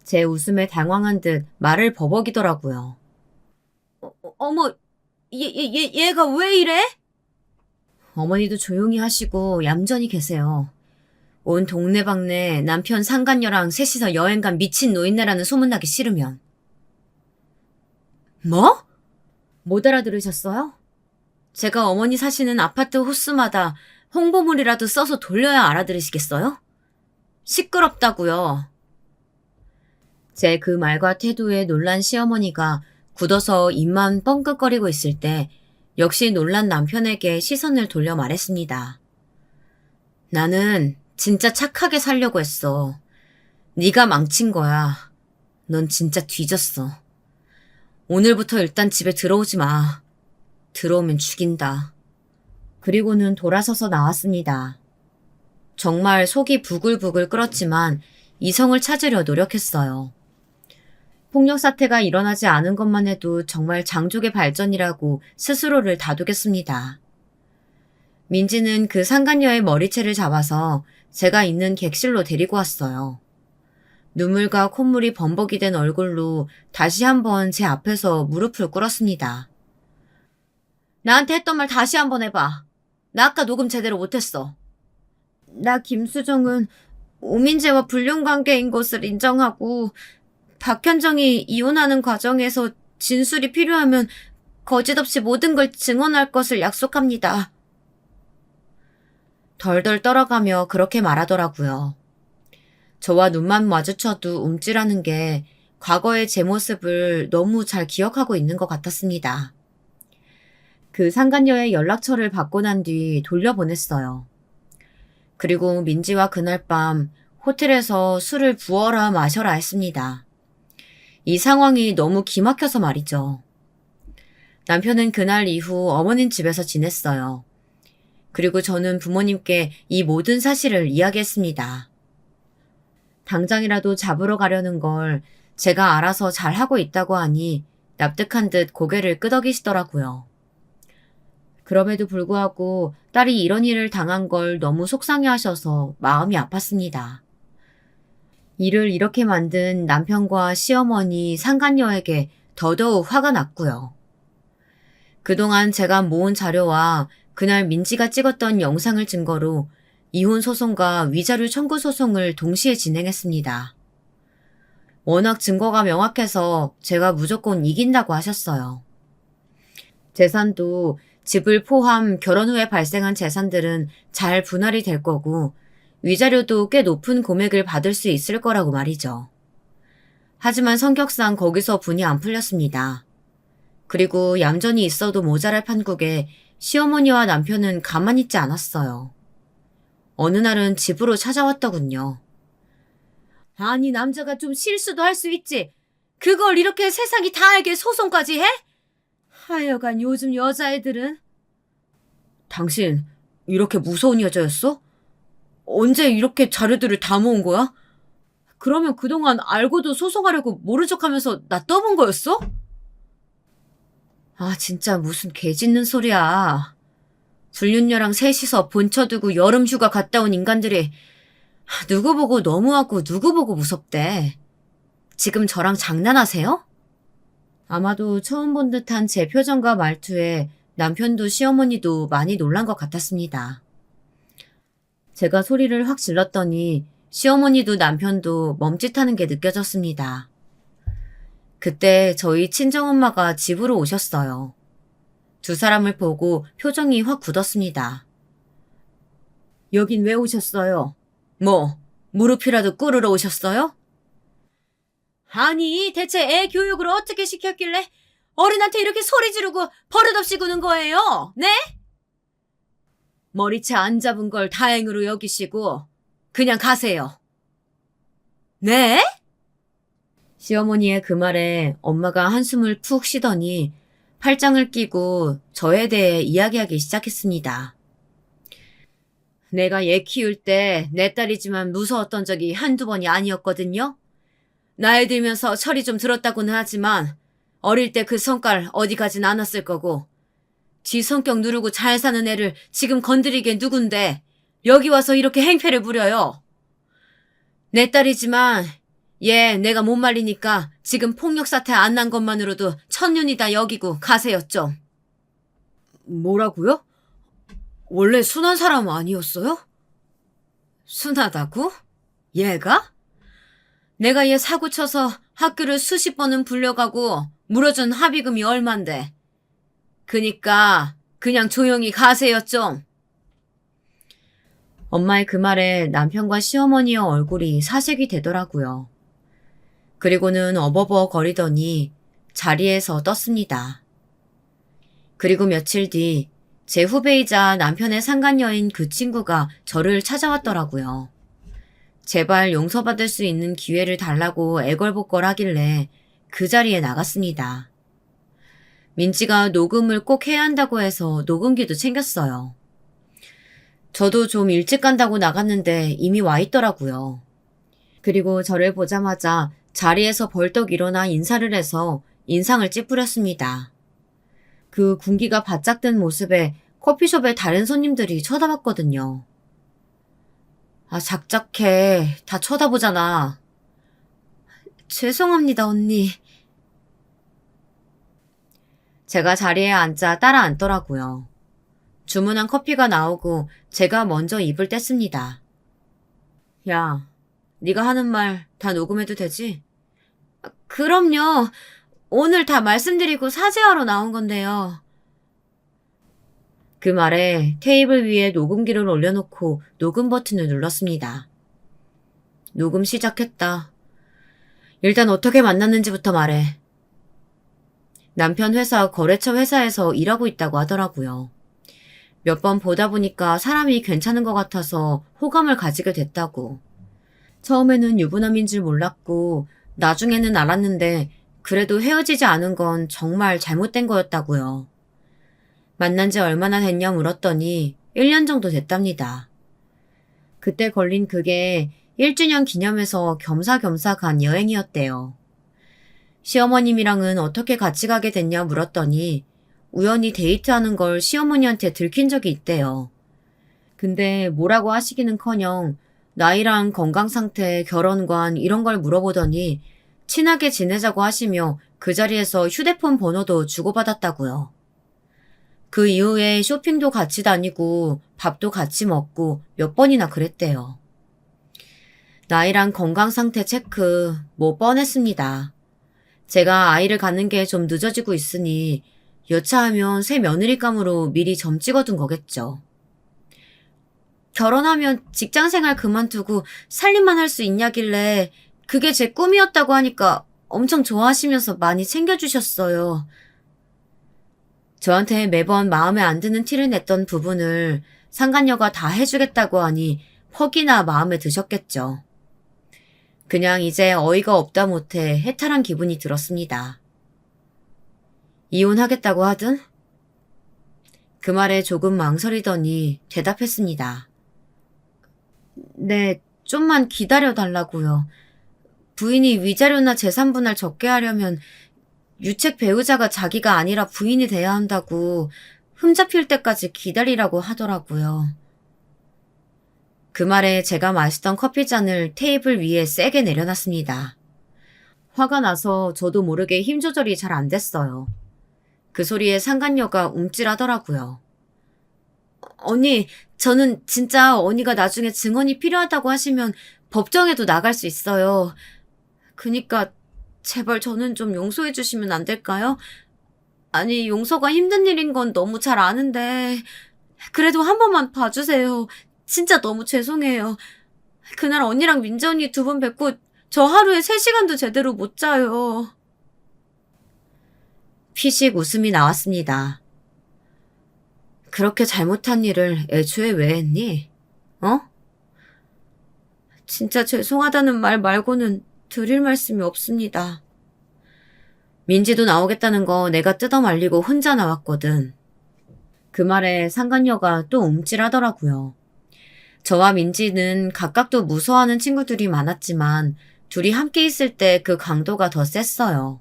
제 웃음에 당황한 듯 말을 버벅이더라고요. 어머, 얘가 왜 이래? 어머니도 조용히 하시고 얌전히 계세요. 온 동네방네 남편 상간녀랑 셋이서 여행 간 미친 노인네라는 소문나기 싫으면. 뭐? 못 알아들으셨어요? 제가 어머니 사시는 아파트 호수마다 홍보물이라도 써서 돌려야 알아들으시겠어요? 시끄럽다고요. 제 그 말과 태도에 놀란 시어머니가 굳어서 입만 뻥긋거리고 있을 때 역시 놀란 남편에게 시선을 돌려 말했습니다. 나는 진짜 착하게 살려고 했어. 네가 망친 거야. 넌 진짜 뒤졌어. 오늘부터 일단 집에 들어오지 마. 들어오면 죽인다. 그리고는 돌아서서 나왔습니다. 정말 속이 부글부글 끓었지만 이성을 찾으려 노력했어요. 폭력 사태가 일어나지 않은 것만 해도 정말 장족의 발전이라고 스스로를 다독였습니다. 민지는 그 상간녀의 머리채를 잡아서 제가 있는 객실로 데리고 왔어요. 눈물과 콧물이 범벅이 된 얼굴로 다시 한번 제 앞에서 무릎을 꿇었습니다. 나한테 했던 말 다시 한번 해봐. 나 아까 녹음 제대로 못했어. 나 김수정은 오민재와 불륜관계인 것을 인정하고 박현정이 이혼하는 과정에서 진술이 필요하면 거짓없이 모든 걸 증언할 것을 약속합니다. 덜덜 떨어가며 그렇게 말하더라고요. 저와 눈만 마주쳐도 움찔하는 게 과거의 제 모습을 너무 잘 기억하고 있는 것 같았습니다. 그 상간녀의 연락처를 받고 난 뒤 돌려보냈어요. 그리고 민지와 그날 밤 호텔에서 술을 부어라 마셔라 했습니다. 이 상황이 너무 기막혀서 말이죠. 남편은 그날 이후 어머님 집에서 지냈어요. 그리고 저는 부모님께 이 모든 사실을 이야기했습니다. 당장이라도 잡으러 가려는 걸 제가 알아서 잘하고 있다고 하니 납득한 듯 고개를 끄덕이시더라고요. 그럼에도 불구하고 딸이 이런 일을 당한 걸 너무 속상해하셔서 마음이 아팠습니다. 일을 이렇게 만든 남편과 시어머니, 상간녀에게 더더욱 화가 났고요. 그동안 제가 모은 자료와 그날 민지가 찍었던 영상을 증거로 이혼 소송과 위자료 청구 소송을 동시에 진행했습니다. 워낙 증거가 명확해서 제가 무조건 이긴다고 하셨어요. 재산도 집을 포함 결혼 후에 발생한 재산들은 잘 분할이 될 거고 위자료도 꽤 높은 금액을 받을 수 있을 거라고 말이죠. 하지만 성격상 거기서 분이 안 풀렸습니다. 그리고 얌전히 있어도 모자랄 판국에 시어머니와 남편은 가만히 있지 않았어요. 어느 날은 집으로 찾아왔더군요. 아니 남자가 좀 실수도 할 수 있지. 그걸 이렇게 세상이 다 알게 소송까지 해? 하여간 요즘 여자애들은. 당신 이렇게 무서운 여자였어? 언제 이렇게 자료들을 다 모은 거야? 그러면 그동안 알고도 소송하려고 모른 척하면서 나 떠본 거였어? 아 진짜 무슨 개 짖는 소리야. 불륜녀랑 셋이서 본처 두고 여름 휴가 갔다 온 인간들이 누구 보고 너무하고 누구 보고 무섭대. 지금 저랑 장난하세요? 아마도 처음 본 듯한 제 표정과 말투에 남편도 시어머니도 많이 놀란 것 같았습니다. 제가 소리를 확 질렀더니 시어머니도 남편도 멈칫하는 게 느껴졌습니다. 그때 저희 친정엄마가 집으로 오셨어요. 두 사람을 보고 표정이 확 굳었습니다. 여긴 왜 오셨어요? 뭐, 무릎이라도 꿇으러 오셨어요? 아니, 대체 애 교육을 어떻게 시켰길래 어른한테 이렇게 소리 지르고 버릇없이 구는 거예요? 네? 머리채 안 잡은 걸 다행으로 여기시고 그냥 가세요. 네? 시어머니의 그 말에 엄마가 한숨을 푹 쉬더니 팔짱을 끼고 저에 대해 이야기하기 시작했습니다. 내가 얘 키울 때 내 딸이지만 무서웠던 적이 한두 번이 아니었거든요. 나이 들면서 철이 좀 들었다고는 하지만 어릴 때 그 성깔 어디 가진 않았을 거고 지 성격 누르고 잘 사는 애를 지금 건드리게 누군데 여기 와서 이렇게 행패를 부려요. 내 딸이지만 얘 내가 못 말리니까 지금 폭력 사태 안 난 것만으로도 천년이다 여기고 가세요 좀. 뭐라고요? 원래 순한 사람 아니었어요? 순하다고? 얘가? 내가 얘 사고 쳐서 학교를 수십 번은 불려가고 물어준 합의금이 얼만데. 그니까 그냥 조용히 가세요 좀. 엄마의 그 말에 남편과 시어머니의 얼굴이 사색이 되더라고요. 그리고는 어버버 거리더니 자리에서 떴습니다. 그리고 며칠 뒤 제 후배이자 남편의 상간녀인 그 친구가 저를 찾아왔더라고요. 제발 용서받을 수 있는 기회를 달라고 애걸복걸 하길래 그 자리에 나갔습니다. 민지가 녹음을 꼭 해야 한다고 해서 녹음기도 챙겼어요. 저도 좀 일찍 간다고 나갔는데 이미 와 있더라고요. 그리고 저를 보자마자 자리에서 벌떡 일어나 인사를 해서 인상을 찌푸렸습니다. 그 군기가 바짝 든 모습에 커피숍의 다른 손님들이 쳐다봤거든요. 아, 작작해. 다 쳐다보잖아. 죄송합니다, 언니. 제가 자리에 앉아 따라 앉더라고요. 주문한 커피가 나오고 제가 먼저 입을 뗐습니다. 야, 네가 하는 말 다 녹음해도 되지? 그럼요. 오늘 다 말씀드리고 사죄하러 나온 건데요. 그 말에 테이블 위에 녹음기를 올려놓고 녹음 버튼을 눌렀습니다. 녹음 시작했다. 일단 어떻게 만났는지부터 말해. 남편 회사 거래처 회사에서 일하고 있다고 하더라고요. 몇 번 보다 보니까 사람이 괜찮은 것 같아서 호감을 가지게 됐다고. 처음에는 유부남인 줄 몰랐고 나중에는 알았는데 그래도 헤어지지 않은 건 정말 잘못된 거였다고요. 만난 지 얼마나 됐냐 물었더니 1년 정도 됐답니다. 그때 걸린 그게 1주년 기념해서 겸사겸사 간 여행이었대요. 시어머님이랑은 어떻게 같이 가게 됐냐 물었더니 우연히 데이트하는 걸 시어머니한테 들킨 적이 있대요. 근데 뭐라고 하시기는커녕 나이랑 건강 상태, 결혼관 이런 걸 물어보더니 친하게 지내자고 하시며 그 자리에서 휴대폰 번호도 주고받았다고요. 그 이후에 쇼핑도 같이 다니고 밥도 같이 먹고 몇 번이나 그랬대요. 나이랑 건강 상태 체크 뭐 뻔했습니다. 제가 아이를 갖는 게 좀 늦어지고 있으니 여차하면 새 며느리감으로 미리 점 찍어둔 거겠죠. 결혼하면 직장생활 그만두고 살림만 할 수 있냐길래 그게 제 꿈이었다고 하니까 엄청 좋아하시면서 많이 챙겨주셨어요. 저한테 매번 마음에 안 드는 티를 냈던 부분을 상간녀가 다 해주겠다고 하니 퍽이나 마음에 드셨겠죠. 그냥 이제 어이가 없다 못해 해탈한 기분이 들었습니다. 이혼하겠다고 하든? 그 말에 조금 망설이더니 대답했습니다. 네, 좀만 기다려달라고요. 부인이 위자료나 재산분할 적게 하려면 유책 배우자가 자기가 아니라 부인이 돼야 한다고 흠잡힐 때까지 기다리라고 하더라고요. 그 말에 제가 마시던 커피잔을 테이블 위에 세게 내려놨습니다. 화가 나서 저도 모르게 힘 조절이 잘 안 됐어요. 그 소리에 상간녀가 움찔하더라고요. 언니, 저는 진짜 언니가 나중에 증언이 필요하다고 하시면 법정에도 나갈 수 있어요. 그니까 제발 저는 좀 용서해 주시면 안 될까요? 아니, 용서가 힘든 일인 건 너무 잘 아는데, 그래도 한 번만 봐주세요. 진짜 너무 죄송해요. 그날 언니랑 민지 언니 두 번 뵙고 저 하루에 3시간도 제대로 못 자요. 피식 웃음이 나왔습니다. 그렇게 잘못한 일을 애초에 왜 했니? 어? 진짜 죄송하다는 말 말고는 드릴 말씀이 없습니다. 민지도 나오겠다는 거 내가 뜯어말리고 혼자 나왔거든. 그 말에 상간녀가 또 움찔하더라고요. 저와 민지는 각각도 무서워하는 친구들이 많았지만 둘이 함께 있을 때 그 강도가 더 셌어요.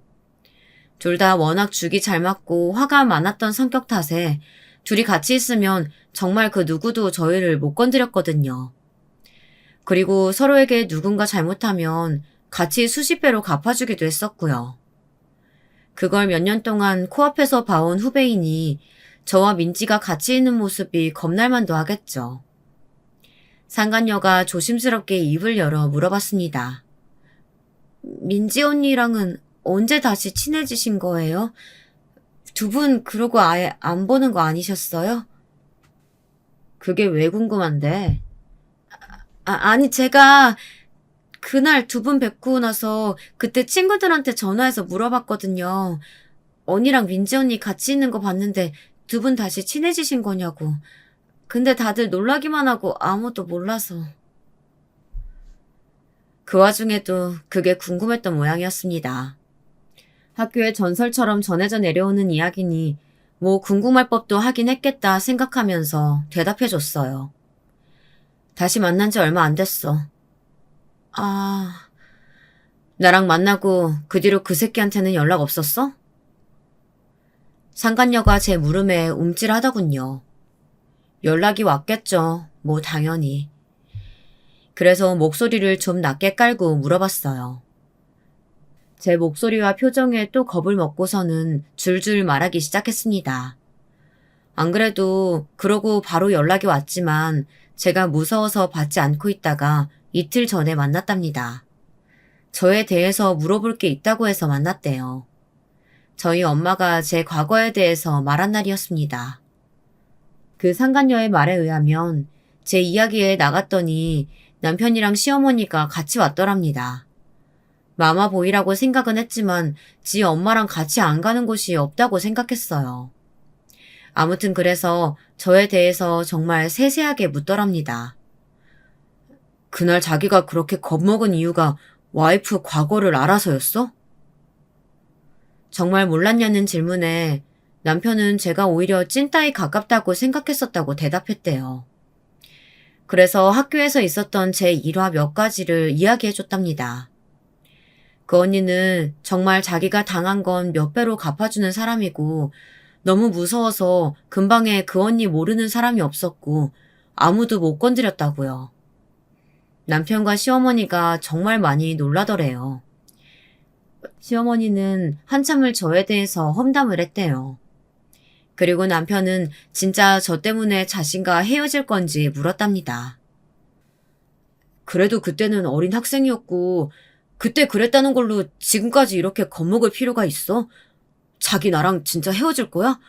둘 다 워낙 죽이 잘 맞고 화가 많았던 성격 탓에 둘이 같이 있으면 정말 그 누구도 저희를 못 건드렸거든요. 그리고 서로에게 누군가 잘못하면 같이 수십 배로 갚아주기도 했었고요. 그걸 몇 년 동안 코앞에서 봐온 후배이니 저와 민지가 같이 있는 모습이 겁날만도 하겠죠. 상간녀가 조심스럽게 입을 열어 물어봤습니다. 민지 언니랑은 언제 다시 친해지신 거예요? 두 분 그러고 아예 안 보는 거 아니셨어요? 그게 왜 궁금한데? 아니 제가 그날 두 분 뵙고 나서 그때 친구들한테 전화해서 물어봤거든요. 언니랑 민지 언니 같이 있는 거 봤는데 두 분 다시 친해지신 거냐고. 근데 다들 놀라기만 하고 아무도 몰라서. 그 와중에도 그게 궁금했던 모양이었습니다. 학교에 전설처럼 전해져 내려오는 이야기니 뭐 궁금할 법도 하긴 했겠다 생각하면서 대답해줬어요. 다시 만난 지 얼마 안 됐어. 아, 나랑 만나고 그 뒤로 그 새끼한테는 연락 없었어? 상간녀가 제 물음에 움찔하더군요. 연락이 왔겠죠. 뭐 당연히. 그래서 목소리를 좀 낮게 깔고 물어봤어요. 제 목소리와 표정에 또 겁을 먹고서는 줄줄 말하기 시작했습니다. 안 그래도 그러고 바로 연락이 왔지만 제가 무서워서 받지 않고 있다가 이틀 전에 만났답니다. 저에 대해서 물어볼 게 있다고 해서 만났대요. 저희 엄마가 제 과거에 대해서 말한 날이었습니다. 그 상간녀의 말에 의하면 제 이야기에 나갔더니 남편이랑 시어머니가 같이 왔더랍니다. 마마보이라고 생각은 했지만 지 엄마랑 같이 안 가는 곳이 없다고 생각했어요. 아무튼 그래서 저에 대해서 정말 세세하게 묻더랍니다. 그날 자기가 그렇게 겁먹은 이유가 와이프 과거를 알아서였어? 정말 몰랐냐는 질문에 남편은 제가 오히려 찐따에 가깝다고 생각했었다고 대답했대요. 그래서 학교에서 있었던 제 일화 몇 가지를 이야기해줬답니다. 그 언니는 정말 자기가 당한 건 몇 배로 갚아주는 사람이고 너무 무서워서 근방에 그 언니 모르는 사람이 없었고 아무도 못 건드렸다고요. 남편과 시어머니가 정말 많이 놀라더래요. 시어머니는 한참을 저에 대해서 험담을 했대요. 그리고 남편은 진짜 저 때문에 자신과 헤어질 건지 물었답니다. 그래도 그때는 어린 학생이었고 그때 그랬다는 걸로 지금까지 이렇게 겁먹을 필요가 있어? 자기 나랑 진짜 헤어질 거야?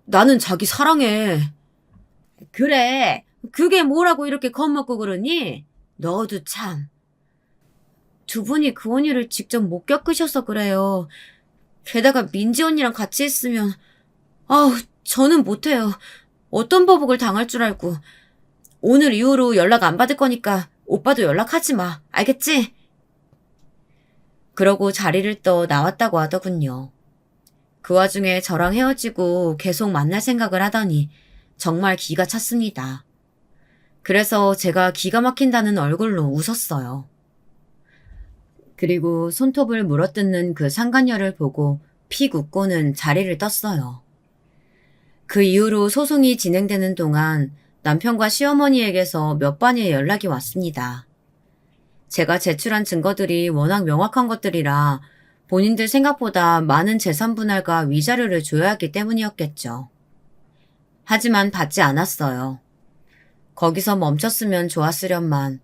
나는 자기 사랑해. 그래, 그게 뭐라고 이렇게 겁먹고 그러니? 너도 참. 두 분이 그 언니를 직접 못 겪으셔서 그래요. 게다가 민지 언니랑 같이 있으면 아우 저는 못해요. 어떤 보복을 당할 줄 알고. 오늘 이후로 연락 안 받을 거니까 오빠도 연락하지 마. 알겠지? 그러고 자리를 떠 나왔다고 하더군요. 그 와중에 저랑 헤어지고 계속 만날 생각을 하더니 정말 기가 찼습니다. 그래서 제가 기가 막힌다는 얼굴로 웃었어요. 그리고 손톱을 물어뜯는 그 상간녀를 보고 픽 웃고는 자리를 떴어요. 그 이후로 소송이 진행되는 동안 남편과 시어머니에게서 몇 번의 연락이 왔습니다. 제가 제출한 증거들이 워낙 명확한 것들이라 본인들 생각보다 많은 재산 분할과 위자료를 줘야 하기 때문이었겠죠. 하지만 받지 않았어요. 거기서 멈췄으면 좋았으련만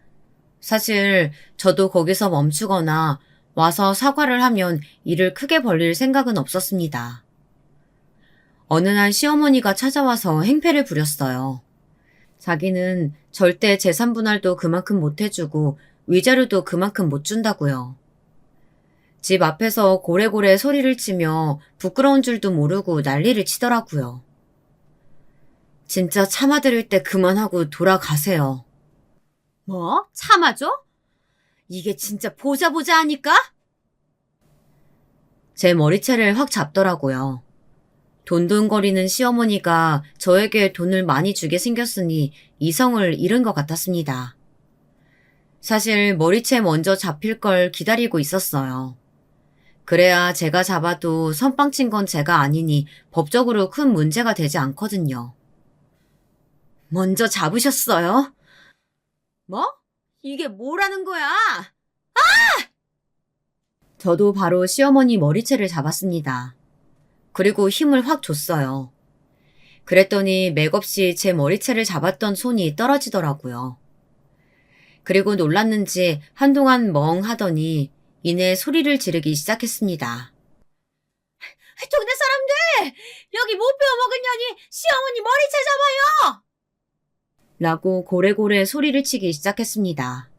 사실 저도 거기서 멈추거나 와서 사과를 하면 일을 크게 벌릴 생각은 없었습니다. 어느 날 시어머니가 찾아와서 행패를 부렸어요. 자기는 절대 재산 분할도 그만큼 못 해주고 위자료도 그만큼 못 준다고요. 집 앞에서 고래고래 소리를 치며 부끄러운 줄도 모르고 난리를 치더라고요. 진짜 참아드릴 때 그만하고 돌아가세요. 뭐? 참아줘? 이게 진짜 보자 보자 하니까? 제 머리채를 확 잡더라고요. 돈돈거리는 시어머니가 저에게 돈을 많이 주게 생겼으니 이성을 잃은 것 같았습니다. 사실 머리채 먼저 잡힐 걸 기다리고 있었어요. 그래야 제가 잡아도 선빵 친 건 제가 아니니 법적으로 큰 문제가 되지 않거든요. 먼저 잡으셨어요? 뭐? 이게 뭐라는 거야? 저도 바로 시어머니 머리채를 잡았습니다. 그리고 힘을 확 줬어요. 그랬더니 맥없이 제 머리채를 잡았던 손이 떨어지더라고요. 그리고 놀랐는지 한동안 멍하더니 이내 소리를 지르기 시작했습니다. 동네 사람들! 여기 못 배워먹은 년이 시어머니 머리채 잡아요! 라고 고래고래 소리를 치기 시작했습니다.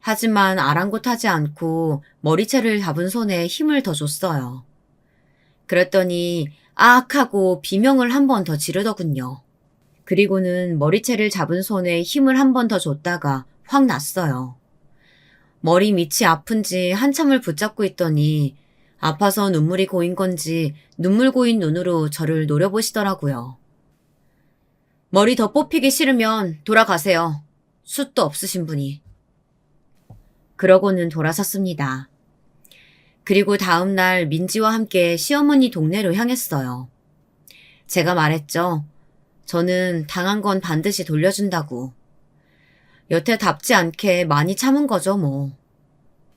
하지만 아랑곳하지 않고 머리채를 잡은 손에 힘을 더 줬어요. 그랬더니 아악 하고 비명을 한 번 더 지르더군요. 그리고는 머리채를 잡은 손에 힘을 한 번 더 줬다가 확 났어요. 머리 밑이 아픈지 한참을 붙잡고 있더니 아파서 눈물이 고인 건지 눈물 고인 눈으로 저를 노려보시더라고요. 머리 더 뽑히기 싫으면 돌아가세요. 숱도 없으신 분이. 그러고는 돌아섰습니다. 그리고 다음 날 민지와 함께 시어머니 동네로 향했어요. 제가 말했죠. 저는 당한 건 반드시 돌려준다고. 여태답지 않게 많이 참은 거죠, 뭐.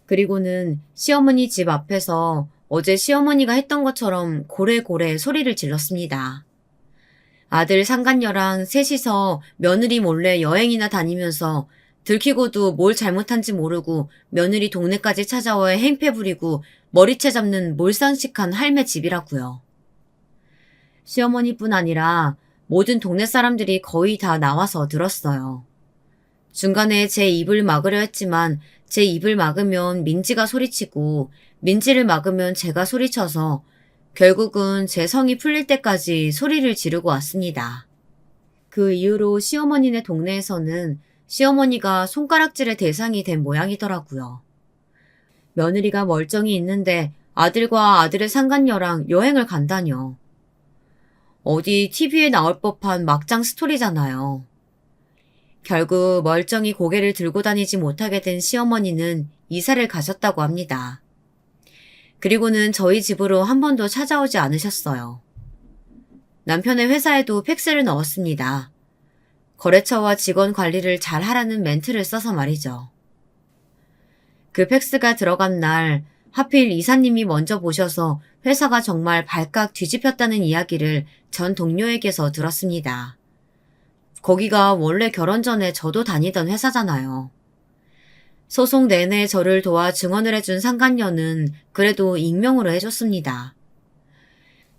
그리고는 시어머니 집 앞에서 어제 시어머니가 했던 것처럼 고래고래 소리를 질렀습니다. 아들 상간녀랑 셋이서 며느리 몰래 여행이나 다니면서 들키고도 뭘 잘못한지 모르고 며느리 동네까지 찾아와 행패 부리고 머리채 잡는 몰상식한 할매 집이라고요. 시어머니뿐 아니라 모든 동네 사람들이 거의 다 나와서 들었어요. 중간에 제 입을 막으려 했지만 제 입을 막으면 민지가 소리치고 민지를 막으면 제가 소리쳐서 결국은 제 성이 풀릴 때까지 소리를 지르고 왔습니다. 그 이후로 시어머니네 동네에서는 시어머니가 손가락질의 대상이 된 모양이더라고요. 며느리가 멀쩡히 있는데 아들과 아들의 상간녀랑 여행을 간다뇨. 어디 TV에 나올 법한 막장 스토리잖아요. 결국 멀쩡히 고개를 들고 다니지 못하게 된 시어머니는 이사를 가셨다고 합니다. 그리고는 저희 집으로 한 번도 찾아오지 않으셨어요. 남편의 회사에도 팩스를 넣었습니다. 거래처와 직원 관리를 잘 하라는 멘트를 써서 말이죠. 그 팩스가 들어간 날 하필 이사님이 먼저 보셔서 회사가 정말 발칵 뒤집혔다는 이야기를 전 동료에게서 들었습니다. 거기가 원래 결혼 전에 저도 다니던 회사잖아요. 소송 내내 저를 도와 증언을 해준 상간녀는 그래도 익명으로 해줬습니다.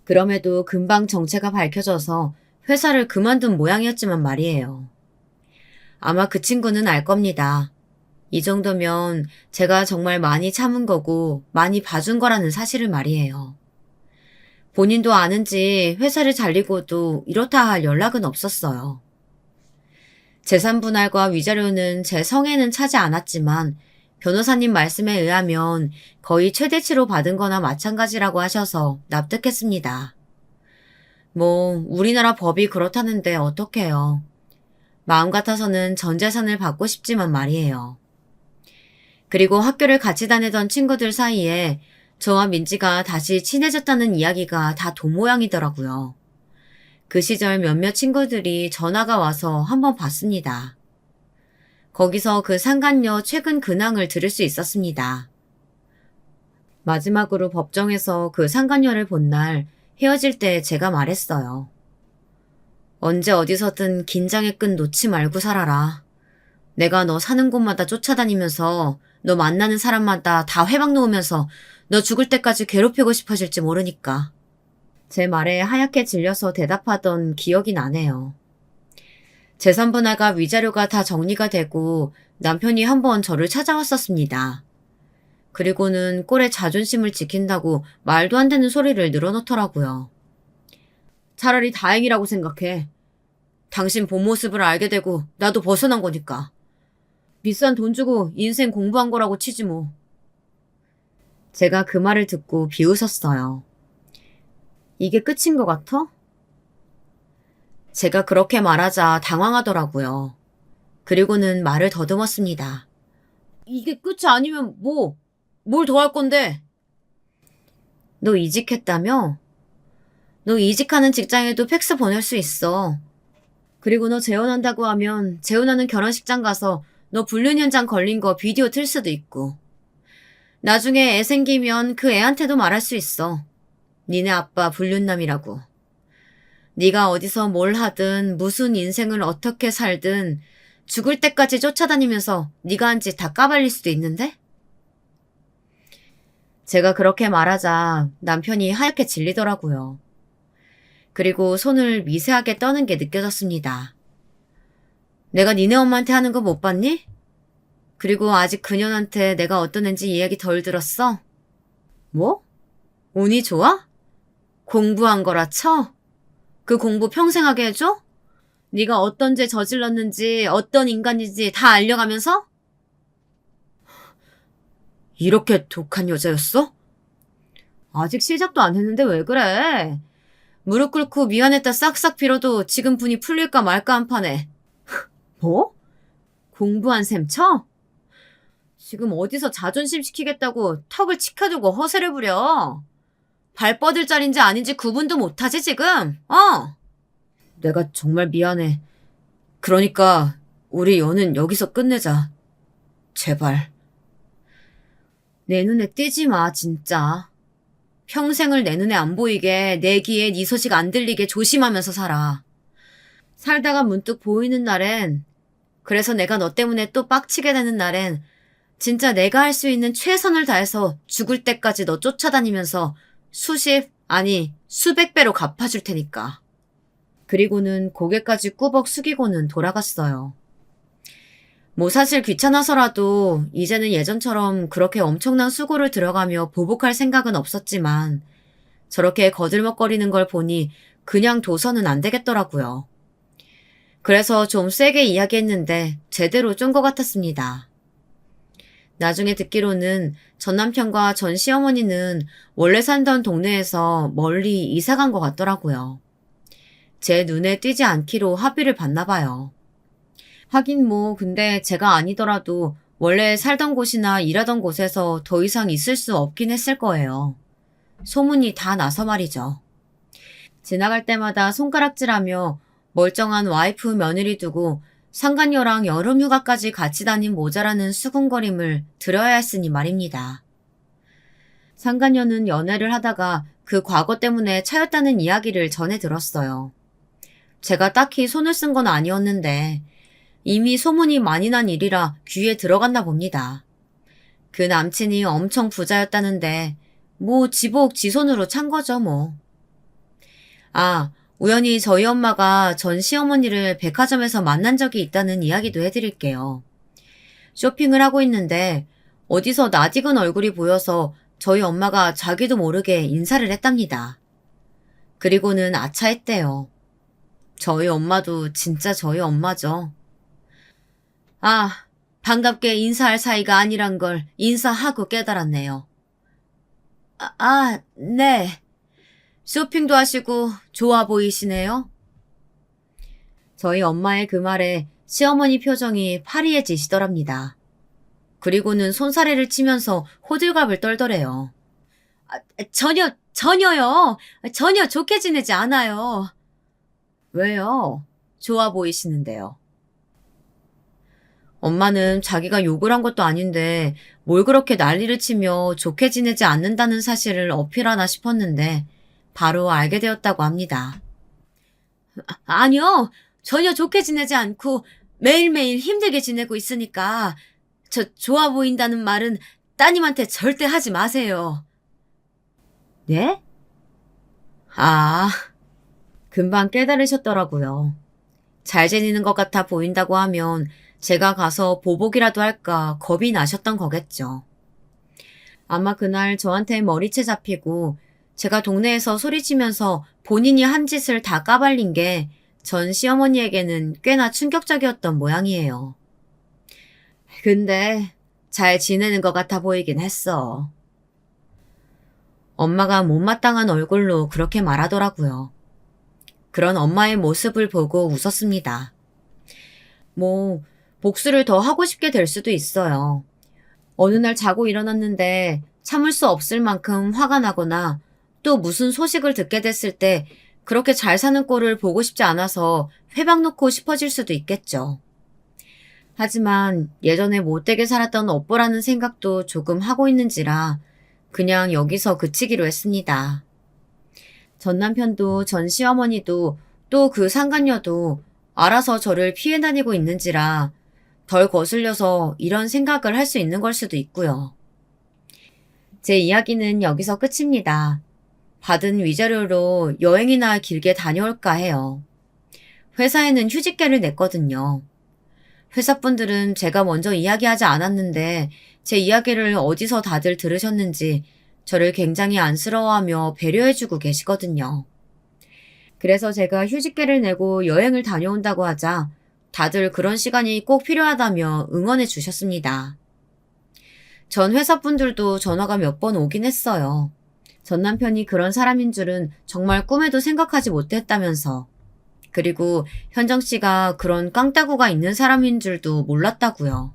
그럼에도 금방 정체가 밝혀져서 회사를 그만둔 모양이었지만 말이에요. 아마 그 친구는 알 겁니다. 이 정도면 제가 정말 많이 참은 거고 많이 봐준 거라는 사실을 말이에요. 본인도 아는지 회사를 잘리고도 이렇다 할 연락은 없었어요. 재산 분할과 위자료는 제 성에는 차지 않았지만 변호사님 말씀에 의하면 거의 최대치로 받은 거나 마찬가지라고 하셔서 납득했습니다. 뭐 우리나라 법이 그렇다는데 어떡해요. 마음 같아서는 전 재산을 받고 싶지만 말이에요. 그리고 학교를 같이 다니던 친구들 사이에 저와 민지가 다시 친해졌다는 이야기가 다 돈 모양이더라고요. 그 시절 몇몇 친구들이 전화가 와서 한번 봤습니다. 거기서 그 상간녀 최근 근황을 들을 수 있었습니다. 마지막으로 법정에서 그 상간녀를 본 날 헤어질 때 제가 말했어요. 언제 어디서든 긴장의 끈 놓지 말고 살아라. 내가 너 사는 곳마다 쫓아다니면서 너 만나는 사람마다 다 회방 놓으면서 너 죽을 때까지 괴롭히고 싶어질지 모르니까. 제 말에 하얗게 질려서 대답하던 기억이 나네요. 재산 분할과 위자료가 다 정리가 되고 남편이 한번 저를 찾아왔었습니다. 그리고는 꼴의 자존심을 지킨다고 말도 안 되는 소리를 늘어놓더라고요. 차라리 다행이라고 생각해. 당신 본 모습을 알게 되고 나도 벗어난 거니까. 비싼 돈 주고 인생 공부한 거라고 치지 뭐. 제가 그 말을 듣고 비웃었어요. 이게 끝인 것 같아? 제가 그렇게 말하자 당황하더라고요. 그리고는 말을 더듬었습니다. 이게 끝이 아니면 뭘 더 할 건데? 너 이직했다며? 너 이직하는 직장에도 팩스 보낼 수 있어. 그리고 너 재혼한다고 하면 재혼하는 결혼식장 가서 너 불륜 현장 걸린 거 비디오 틀 수도 있고. 나중에 애 생기면 그 애한테도 말할 수 있어. 니네 아빠 불륜남이라고. 네가 어디서 뭘 하든 무슨 인생을 어떻게 살든 죽을 때까지 쫓아다니면서 네가 한 짓 다 까발릴 수도 있는데? 제가 그렇게 말하자 남편이 하얗게 질리더라고요. 그리고 손을 미세하게 떠는 게 느껴졌습니다. 내가 니네 엄마한테 하는 거 못 봤니? 그리고 아직 그년한테 내가 어떤 애인지 이야기 덜 들었어? 뭐? 운이 좋아? 공부한 거라 쳐? 그 공부 평생 하게 해줘? 네가 어떤 죄 저질렀는지 어떤 인간인지 다 알려가면서? 이렇게 독한 여자였어? 아직 시작도 안 했는데 왜 그래? 무릎 꿇고 미안했다 싹싹 빌어도 지금 분이 풀릴까 말까 한 판에. 뭐? 공부한 셈 쳐? 지금 어디서 자존심 시키겠다고 턱을 치켜두고 허세를 부려. 발 뻗을 자리인지 아닌지 구분도 못하지 지금? 내가 정말 미안해. 그러니까 우리 연은 여기서 끝내자. 제발. 내 눈에 띄지 마 진짜. 평생을 내 눈에 안 보이게 내 귀에 네 소식 안 들리게 조심하면서 살아. 살다가 문득 보이는 날엔 그래서 내가 너 때문에 또 빡치게 되는 날엔 진짜 내가 할 수 있는 최선을 다해서 죽을 때까지 너 쫓아다니면서 수십, 아니 수백 배로 갚아줄 테니까. 그리고는 고개까지 꾸벅 숙이고는 돌아갔어요. 뭐 사실 귀찮아서라도 이제는 예전처럼 그렇게 엄청난 수고를 들어가며 보복할 생각은 없었지만 저렇게 거들먹거리는 걸 보니 그냥 둬서는 안 되겠더라고요. 그래서 좀 세게 이야기했는데 제대로 쫀 것 같았습니다. 나중에 듣기로는 전 남편과 전 시어머니는 원래 살던 동네에서 멀리 이사 간 것 같더라고요. 제 눈에 띄지 않기로 합의를 봤나 봐요. 하긴 뭐 근데 제가 아니더라도 원래 살던 곳이나 일하던 곳에서 더 이상 있을 수 없긴 했을 거예요. 소문이 다 나서 말이죠. 지나갈 때마다 손가락질하며 멀쩡한 와이프 며느리 두고 상간녀랑 여름휴가까지 같이 다닌 모자라는 수군거림을 들어야 했으니 말입니다. 상간녀는 연애를 하다가 그 과거 때문에 차였다는 이야기를 전해 들었어요. 제가 딱히 손을 쓴 건 아니었는데 이미 소문이 많이 난 일이라 귀에 들어갔나 봅니다. 그 남친이 엄청 부자였다는데 뭐 지복 지손으로 찬 거죠 뭐. 우연히 저희 엄마가 전 시어머니를 백화점에서 만난 적이 있다는 이야기도 해드릴게요. 쇼핑을 하고 있는데 어디서 낯익은 얼굴이 보여서 저희 엄마가 자기도 모르게 인사를 했답니다. 그리고는 아차했대요. 저희 엄마도 진짜 저희 엄마죠. 반갑게 인사할 사이가 아니란 걸 인사하고 깨달았네요. 네. 쇼핑도 하시고 좋아 보이시네요. 저희 엄마의 그 말에 시어머니 표정이 파리해지시더랍니다. 그리고는 손사래를 치면서 호들갑을 떨더래요. 전혀요. 전혀 좋게 지내지 않아요. 왜요? 좋아 보이시는데요. 엄마는 자기가 욕을 한 것도 아닌데 뭘 그렇게 난리를 치며 좋게 지내지 않는다는 사실을 어필하나 싶었는데 바로 알게 되었다고 합니다. 아니요. 전혀 좋게 지내지 않고 매일매일 힘들게 지내고 있으니까 저 좋아 보인다는 말은 따님한테 절대 하지 마세요. 네? 아, 금방 깨달으셨더라고요. 잘 지내는 것 같아 보인다고 하면 제가 가서 보복이라도 할까 겁이 나셨던 거겠죠. 아마 그날 저한테 머리채 잡히고 제가 동네에서 소리치면서 본인이 한 짓을 다 까발린 게 전 시어머니에게는 꽤나 충격적이었던 모양이에요. 근데 잘 지내는 것 같아 보이긴 했어. 엄마가 못마땅한 얼굴로 그렇게 말하더라고요. 그런 엄마의 모습을 보고 웃었습니다. 뭐, 복수를 더 하고 싶게 될 수도 있어요. 어느 날 자고 일어났는데 참을 수 없을 만큼 화가 나거나 또 무슨 소식을 듣게 됐을 때 그렇게 잘 사는 꼴을 보고 싶지 않아서 회방 놓고 싶어질 수도 있겠죠. 하지만 예전에 못되게 살았던 업보라는 생각도 조금 하고 있는지라 그냥 여기서 그치기로 했습니다. 전 남편도 전 시어머니도 또 그 상간녀도 알아서 저를 피해 다니고 있는지라 덜 거슬려서 이런 생각을 할 수 있는 걸 수도 있고요. 제 이야기는 여기서 끝입니다. 받은 위자료로 여행이나 길게 다녀올까 해요. 회사에는 휴직계를 냈거든요. 회사분들은 제가 먼저 이야기하지 않았는데 제 이야기를 어디서 다들 들으셨는지 저를 굉장히 안쓰러워하며 배려해주고 계시거든요. 그래서 제가 휴직계를 내고 여행을 다녀온다고 하자 다들 그런 시간이 꼭 필요하다며 응원해 주셨습니다. 전 회사분들도 전화가 몇 번 오긴 했어요. 전 남편이 그런 사람인 줄은 정말 꿈에도 생각하지 못했다면서. 그리고 현정 씨가 그런 깡따구가 있는 사람인 줄도 몰랐다고요.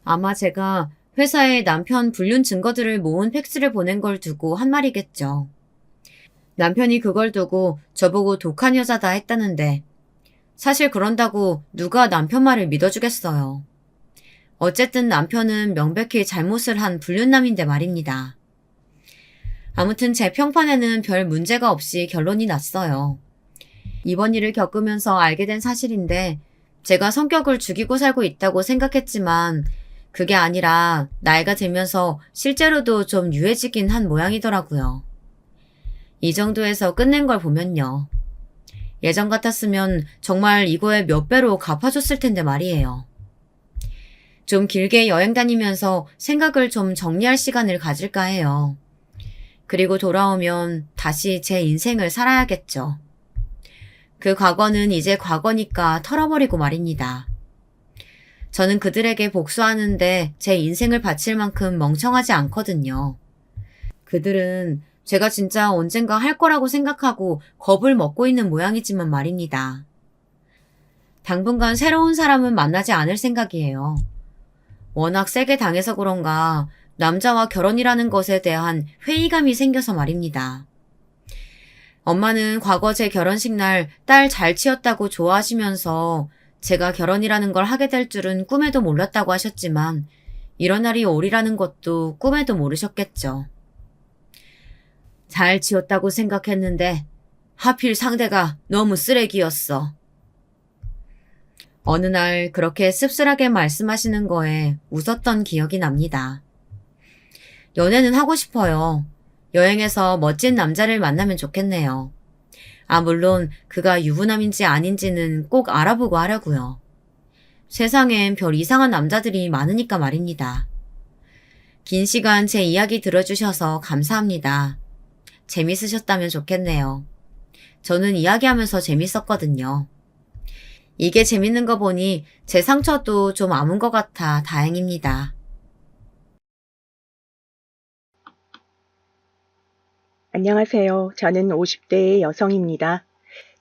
아마 제가 회사에 남편 불륜 증거들을 모은 팩스를 보낸 걸 두고 한 말이겠죠. 남편이 그걸 두고 저보고 독한 여자다 했다는데 사실 그런다고 누가 남편 말을 믿어주겠어요. 어쨌든 남편은 명백히 잘못을 한 불륜남인데 말입니다. 아무튼 제 평판에는 별 문제가 없이 결론이 났어요. 이번 일을 겪으면서 알게 된 사실인데 제가 성격을 죽이고 살고 있다고 생각했지만 그게 아니라 나이가 들면서 실제로도 좀 유해지긴 한 모양이더라고요. 이 정도에서 끝낸 걸 보면요. 예전 같았으면 정말 이거에 몇 배로 갚아줬을 텐데 말이에요. 좀 길게 여행 다니면서 생각을 좀 정리할 시간을 가질까 해요. 그리고 돌아오면 다시 제 인생을 살아야겠죠. 그 과거는 이제 과거니까 털어버리고 말입니다. 저는 그들에게 복수하는데 제 인생을 바칠 만큼 멍청하지 않거든요. 그들은 제가 진짜 언젠가 할 거라고 생각하고 겁을 먹고 있는 모양이지만 말입니다. 당분간 새로운 사람은 만나지 않을 생각이에요. 워낙 세게 당해서 그런가 남자와 결혼이라는 것에 대한 회의감이 생겨서 말입니다. 엄마는 과거 제 결혼식 날 딸 잘 치었다고 좋아하시면서 제가 결혼이라는 걸 하게 될 줄은 꿈에도 몰랐다고 하셨지만 이런 날이 오리라는 것도 꿈에도 모르셨겠죠. 잘 지었다고 생각했는데 하필 상대가 너무 쓰레기였어. 어느 날 그렇게 씁쓸하게 말씀하시는 거에 웃었던 기억이 납니다. 연애는 하고 싶어요. 여행에서 멋진 남자를 만나면 좋겠네요. 물론 그가 유부남인지 아닌지는 꼭 알아보고 하려고요. 세상엔 별 이상한 남자들이 많으니까 말입니다. 긴 시간 제 이야기 들어주셔서 감사합니다. 재밌으셨다면 좋겠네요. 저는 이야기하면서 재밌었거든요. 이게 재밌는 거 보니 제 상처도 좀 아문 것 같아 다행입니다. 안녕하세요. 저는 50대의 여성입니다.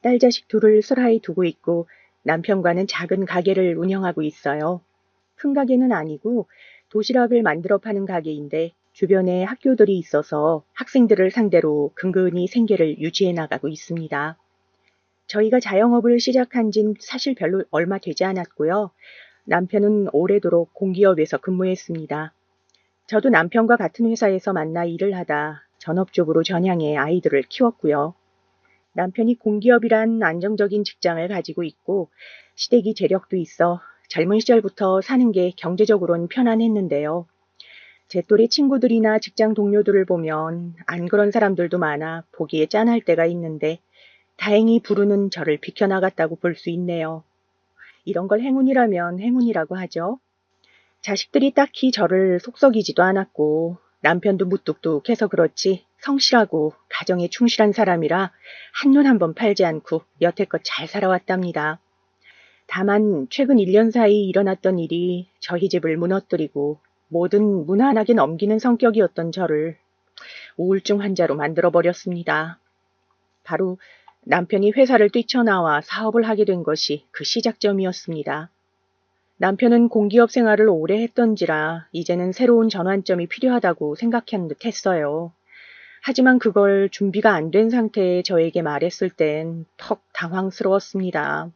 딸 자식 둘을 솔하이 두고 있고 남편과는 작은 가게를 운영하고 있어요. 큰 가게는 아니고 도시락을 만들어 파는 가게인데 주변에 학교들이 있어서 학생들을 상대로 근근히 생계를 유지해 나가고 있습니다. 저희가 자영업을 시작한 지는 사실 별로 얼마 되지 않았고요. 남편은 오래도록 공기업에서 근무했습니다. 저도 남편과 같은 회사에서 만나 일을 하다 전업주부로 전향해 아이들을 키웠고요. 남편이 공기업이란 안정적인 직장을 가지고 있고 시댁이 재력도 있어 젊은 시절부터 사는 게 경제적으로는 편안했는데요. 제 또래 친구들이나 직장 동료들을 보면 안 그런 사람들도 많아 보기에 짠할 때가 있는데 다행히 부르는 저를 비켜나갔다고 볼 수 있네요. 이런 걸 행운이라면 행운이라고 하죠. 자식들이 딱히 저를 속썩이지도 않았고 남편도 무뚝뚝해서 그렇지 성실하고 가정에 충실한 사람이라 한눈 한번 팔지 않고 여태껏 잘 살아왔답니다. 다만 최근 1년 사이 일어났던 일이 저희 집을 무너뜨리고 뭐든 무난하게 넘기는 성격이었던 저를 우울증 환자로 만들어버렸습니다. 바로 남편이 회사를 뛰쳐나와 사업을 하게 된 것이 그 시작점이었습니다. 남편은 공기업 생활을 오래 했던지라 이제는 새로운 전환점이 필요하다고 생각한 듯 했어요. 하지만 그걸 준비가 안 된 상태에 저에게 말했을 땐 턱 당황스러웠습니다.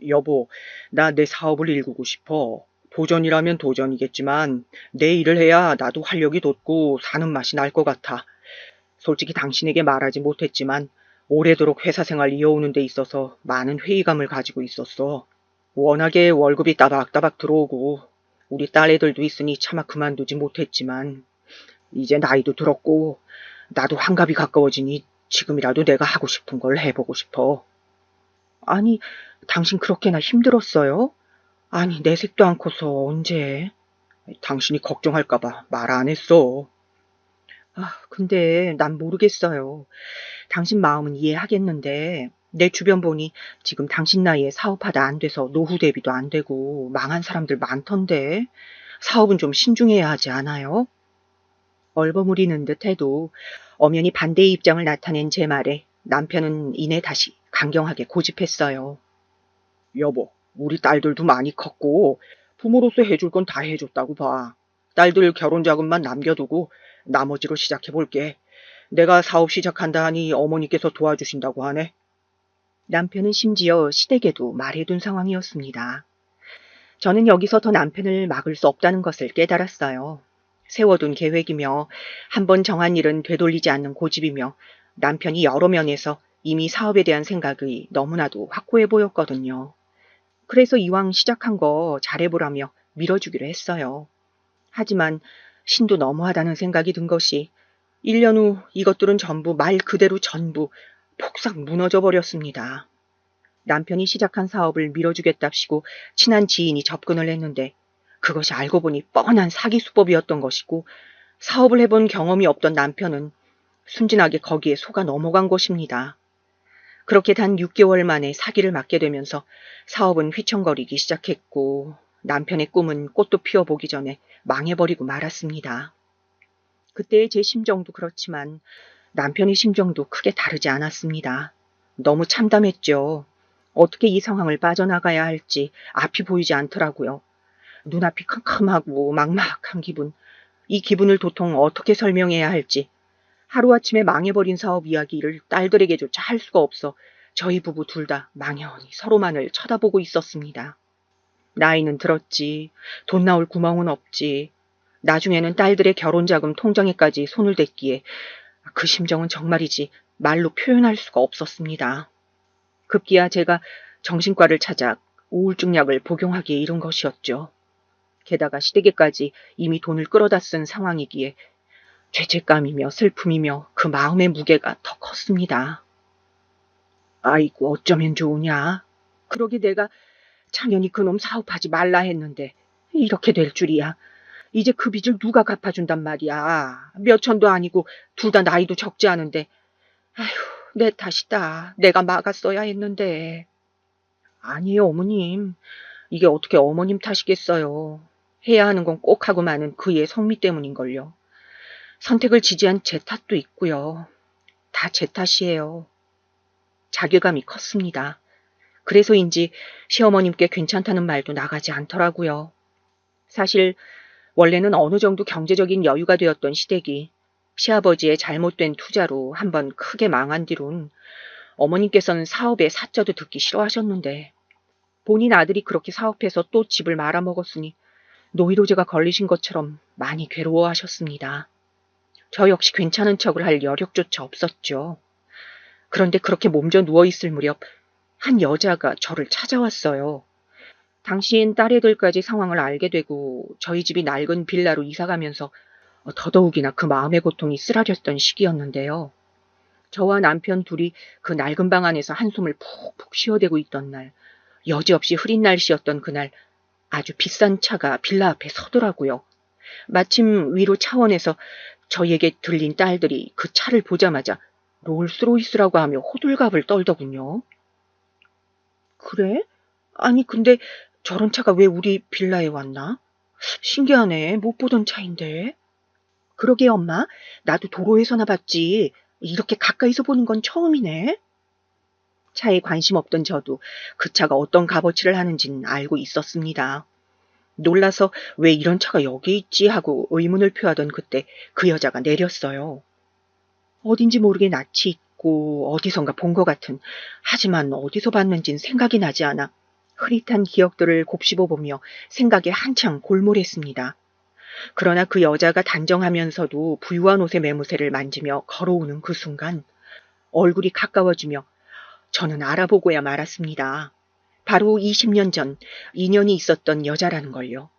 여보, 나 내 사업을 일구고 싶어. 도전이라면 도전이겠지만 내 일을 해야 나도 활력이 돋고 사는 맛이 날 것 같아. 솔직히 당신에게 말하지 못했지만 오래도록 회사 생활 이어오는 데 있어서 많은 회의감을 가지고 있었어. 워낙에 월급이 따박따박 들어오고 우리 딸애들도 있으니 차마 그만두지 못했지만 이제 나이도 들었고 나도 환갑이 가까워지니 지금이라도 내가 하고 싶은 걸 해보고 싶어. 아니, 당신 그렇게나 힘들었어요? 아니, 내색도 않고서 언제? 당신이 걱정할까봐 말 안 했어. 근데 난 모르겠어요. 당신 마음은 이해하겠는데 내 주변 보니 지금 당신 나이에 사업하다 안 돼서 노후 대비도 안 되고 망한 사람들 많던데 사업은 좀 신중해야 하지 않아요? 얼버무리는 듯 해도 엄연히 반대의 입장을 나타낸 제 말에 남편은 이내 다시 강경하게 고집했어요. 여보, 우리 딸들도 많이 컸고 부모로서 해줄 건 다 해줬다고 봐. 딸들 결혼 자금만 남겨두고 나머지로 시작해볼게. 내가 사업 시작한다 하니 어머니께서 도와주신다고 하네. 남편은 심지어 시댁에도 말해둔 상황이었습니다. 저는 여기서 더 남편을 막을 수 없다는 것을 깨달았어요. 세워둔 계획이며 한번 정한 일은 되돌리지 않는 고집이며 남편이 여러 면에서 이미 사업에 대한 생각이 너무나도 확고해 보였거든요. 그래서 이왕 시작한 거 잘해보라며 밀어주기로 했어요. 하지만 신도 너무하다는 생각이 든 것이 1년 후 이것들은 전부 말 그대로 전부 폭삭 무너져 버렸습니다. 남편이 시작한 사업을 밀어주겠답시고 친한 지인이 접근을 했는데 그것이 알고 보니 뻔한 사기 수법이었던 것이고 사업을 해본 경험이 없던 남편은 순진하게 거기에 속아 넘어간 것입니다. 그렇게 단 6개월 만에 사기를 맞게 되면서 사업은 휘청거리기 시작했고 남편의 꿈은 꽃도 피워보기 전에 망해버리고 말았습니다. 그때의 제 심정도 그렇지만 남편의 심정도 크게 다르지 않았습니다. 너무 참담했죠. 어떻게 이 상황을 빠져나가야 할지 앞이 보이지 않더라고요. 눈앞이 캄캄하고 막막한 기분. 이 기분을 도통 어떻게 설명해야 할지. 하루아침에 망해버린 사업 이야기를 딸들에게조차 할 수가 없어 저희 부부 둘 다 망연히 서로만을 쳐다보고 있었습니다. 나이는 들었지. 돈 나올 구멍은 없지. 나중에는 딸들의 결혼자금 통장에까지 손을 댔기에 그 심정은 정말이지 말로 표현할 수가 없었습니다. 급기야 제가 정신과를 찾아 우울증 약을 복용하기에 이른 것이었죠. 게다가 시댁에까지 이미 돈을 끌어다 쓴 상황이기에 죄책감이며 슬픔이며 그 마음의 무게가 더 컸습니다. 아이고 어쩌면 좋으냐. 그러게 내가 당연히 그놈 사업하지 말라 했는데 이렇게 될 줄이야. 이제 그 빚을 누가 갚아준단 말이야. 몇 천도 아니고 둘 다 나이도 적지 않은데. 아휴, 내 탓이다. 내가 막았어야 했는데. 아니에요, 어머님. 이게 어떻게 어머님 탓이겠어요. 해야 하는 건 꼭 하고 마는 그의 성미 때문인걸요. 선택을 지지한 제 탓도 있고요. 다 제 탓이에요. 자괴감이 컸습니다. 그래서인지 시어머님께 괜찮다는 말도 나가지 않더라고요. 사실 원래는 어느 정도 경제적인 여유가 되었던 시댁이 시아버지의 잘못된 투자로 한번 크게 망한 뒤론 어머님께서는 사업에 사저도 듣기 싫어하셨는데 본인 아들이 그렇게 사업해서 또 집을 말아먹었으니 노이로제가 걸리신 것처럼 많이 괴로워하셨습니다. 저 역시 괜찮은 척을 할 여력조차 없었죠. 그런데 그렇게 몸져 누워있을 무렵 한 여자가 저를 찾아왔어요. 당시엔 딸애들까지 상황을 알게 되고 저희 집이 낡은 빌라로 이사가면서 더더욱이나 그 마음의 고통이 쓰라렸던 시기였는데요. 저와 남편 둘이 그 낡은 방 안에서 한숨을 푹푹 쉬어대고 있던 날, 여지없이 흐린 날씨였던 그날 아주 비싼 차가 빌라 앞에 서더라고요. 마침 위로 차원에서 저희에게 들린 딸들이 그 차를 보자마자 롤스로이스라고 하며 호들갑을 떨더군요. 그래? 아니 근데 저런 차가 왜 우리 빌라에 왔나? 신기하네. 못 보던 차인데. 그러게 엄마. 나도 도로에서나 봤지. 이렇게 가까이서 보는 건 처음이네. 차에 관심 없던 저도 그 차가 어떤 값어치를 하는진 알고 있었습니다. 놀라서 왜 이런 차가 여기 있지 하고 의문을 표하던 그때 그 여자가 내렸어요. 어딘지 모르게 낯이 있고 어디선가 본 것 같은, 하지만 어디서 봤는진 생각이 나지 않아 흐릿한 기억들을 곱씹어보며 생각에 한창 골몰했습니다. 그러나 그 여자가 단정하면서도 부유한 옷의 매무새를 만지며 걸어오는 그 순간 얼굴이 가까워지며 저는 알아보고야 말았습니다. 바로 20년 전 인연이 있었던 여자라는 걸요.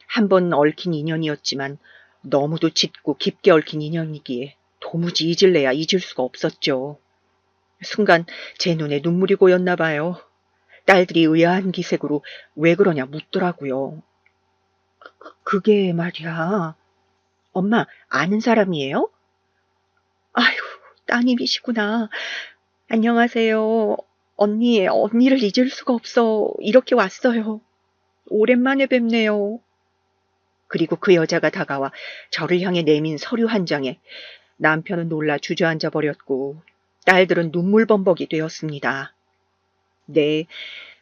한 번 얽힌 인연이었지만 너무도 짙고 깊게 얽힌 인연이기에 도무지 잊을래야 잊을 수가 없었죠. 순간 제 눈에 눈물이 고였나 봐요. 딸들이 의아한 기색으로 왜 그러냐 묻더라고요. 그게 말이야. 엄마 아는 사람이에요? 아이고 따님이시구나. 안녕하세요. 언니를 잊을 수가 없어. 이렇게 왔어요. 오랜만에 뵙네요. 그리고 그 여자가 다가와 저를 향해 내민 서류 한 장에 남편은 놀라 주저앉아 버렸고 딸들은 눈물범벅이 되었습니다. 네,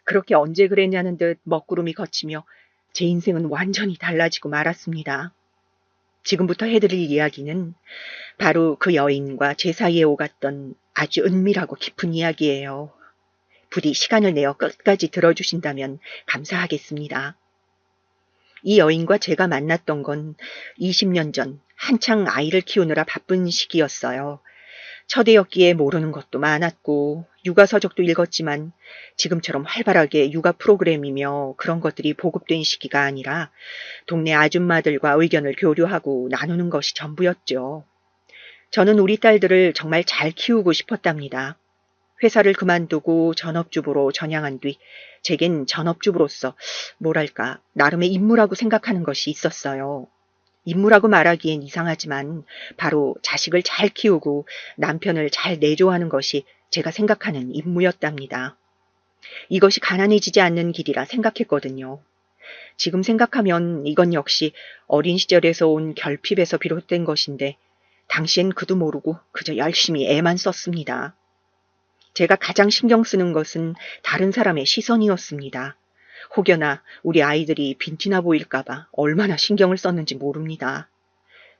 그렇게 언제 그랬냐는 듯 먹구름이 걷히며 제 인생은 완전히 달라지고 말았습니다. 지금부터 해드릴 이야기는 바로 그 여인과 제 사이에 오갔던 아주 은밀하고 깊은 이야기예요. 부디 시간을 내어 끝까지 들어주신다면 감사하겠습니다. 이 여인과 제가 만났던 건 20년 전 한창 아이를 키우느라 바쁜 시기였어요. 첫애였기에 모르는 것도 많았고 육아 서적도 읽었지만 지금처럼 활발하게 육아 프로그램이며 그런 것들이 보급된 시기가 아니라 동네 아줌마들과 의견을 교류하고 나누는 것이 전부였죠. 저는 우리 딸들을 정말 잘 키우고 싶었답니다. 회사를 그만두고 전업주부로 전향한 뒤 제겐 전업주부로서 뭐랄까 나름의 임무라고 생각하는 것이 있었어요. 임무라고 말하기엔 이상하지만 바로 자식을 잘 키우고 남편을 잘 내조하는 것이 제가 생각하는 임무였답니다. 이것이 가난해지지 않는 길이라 생각했거든요. 지금 생각하면 이건 역시 어린 시절에서 온 결핍에서 비롯된 것인데 당시엔 그도 모르고 그저 열심히 애만 썼습니다. 제가 가장 신경 쓰는 것은 다른 사람의 시선이었습니다. 혹여나 우리 아이들이 빈티나 보일까봐 얼마나 신경을 썼는지 모릅니다.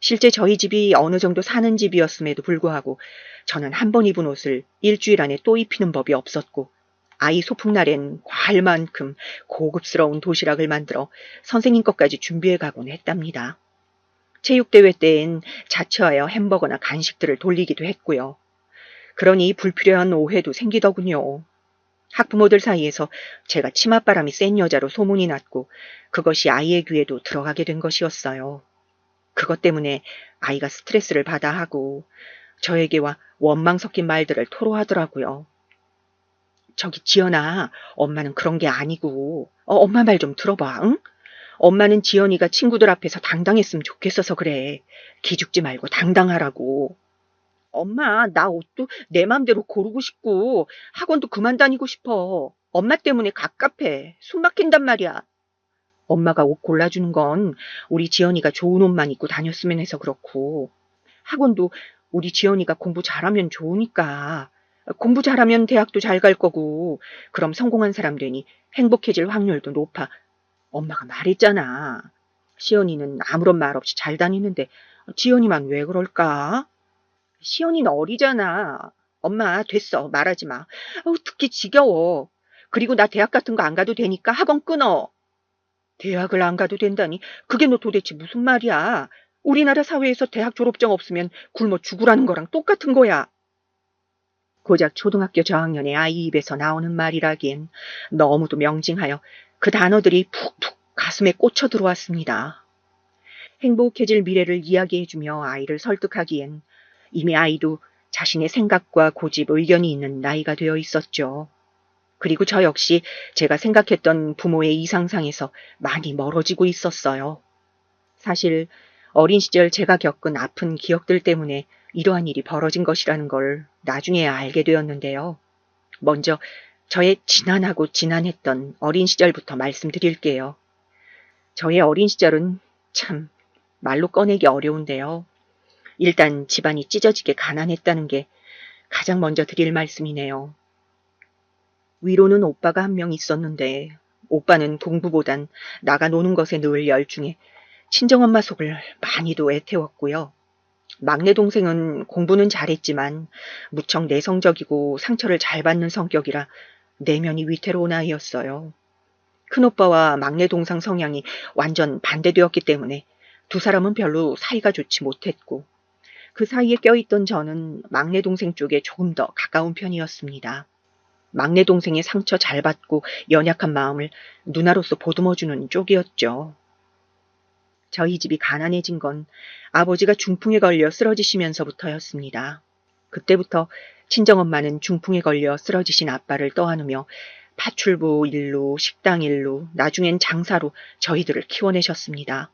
실제 저희 집이 어느 정도 사는 집이었음에도 불구하고 저는 한 번 입은 옷을 일주일 안에 또 입히는 법이 없었고 아이 소풍날엔 과할 만큼 고급스러운 도시락을 만들어 선생님 것까지 준비해 가곤 했답니다. 체육대회 때엔 자처하여 햄버거나 간식들을 돌리기도 했고요. 그러니 불필요한 오해도 생기더군요. 학부모들 사이에서 제가 치맛바람이 센 여자로 소문이 났고 그것이 아이의 귀에도 들어가게 된 것이었어요. 그것 때문에 아이가 스트레스를 받아 하고 저에게와 원망 섞인 말들을 토로하더라고요. 저기 지연아, 엄마는 그런 게 아니고 엄마 말 좀 들어봐, 응? 엄마는 지연이가 친구들 앞에서 당당했으면 좋겠어서 그래. 기죽지 말고 당당하라고. 엄마, 나 옷도 내 맘대로 고르고 싶고 학원도 그만 다니고 싶어. 엄마 때문에 갑갑해. 숨 막힌단 말이야. 엄마가 옷 골라주는 건 우리 지연이가 좋은 옷만 입고 다녔으면 해서 그렇고 학원도 우리 지연이가 공부 잘하면 좋으니까. 공부 잘하면 대학도 잘 갈 거고 그럼 성공한 사람 되니 행복해질 확률도 높아. 엄마가 말했잖아. 시연이는 아무런 말 없이 잘 다니는데 지연이만 왜 그럴까? 시연이는 어리잖아. 엄마 됐어. 말하지 마. 듣기 지겨워. 그리고 나 대학 같은 거 안 가도 되니까 학원 끊어. 대학을 안 가도 된다니 그게 너 도대체 무슨 말이야. 우리나라 사회에서 대학 졸업증 없으면 굶어 죽으라는 거랑 똑같은 거야. 고작 초등학교 저학년의 아이 입에서 나오는 말이라기엔 너무도 명징하여 그 단어들이 푹푹 가슴에 꽂혀 들어왔습니다. 행복해질 미래를 이야기해주며 아이를 설득하기엔 이미 아이도 자신의 생각과 고집, 의견이 있는 나이가 되어 있었죠. 그리고 저 역시 제가 생각했던 부모의 이상상에서 많이 멀어지고 있었어요. 사실 어린 시절 제가 겪은 아픈 기억들 때문에 이러한 일이 벌어진 것이라는 걸 나중에야 알게 되었는데요. 먼저 저의 지난하고 지난했던 어린 시절부터 말씀드릴게요. 저의 어린 시절은 참 말로 꺼내기 어려운데요. 일단 집안이 찢어지게 가난했다는 게 가장 먼저 드릴 말씀이네요. 위로는 오빠가 한 명 있었는데 오빠는 공부보단 나가 노는 것에 늘 열중해 친정엄마 속을 많이도 애태웠고요. 막내 동생은 공부는 잘했지만 무척 내성적이고 상처를 잘 받는 성격이라 내면이 위태로운 아이였어요. 큰오빠와 막내 동상 성향이 완전 반대되었기 때문에 두 사람은 별로 사이가 좋지 못했고 그 사이에 껴있던 저는 막내 동생 쪽에 조금 더 가까운 편이었습니다. 막내 동생의 상처 잘 받고 연약한 마음을 누나로서 보듬어주는 쪽이었죠. 저희 집이 가난해진 건 아버지가 중풍에 걸려 쓰러지시면서부터였습니다. 그때부터 친정엄마는 중풍에 걸려 쓰러지신 아빠를 떠안으며 파출부 일로, 식당 일로, 나중엔 장사로 저희들을 키워내셨습니다.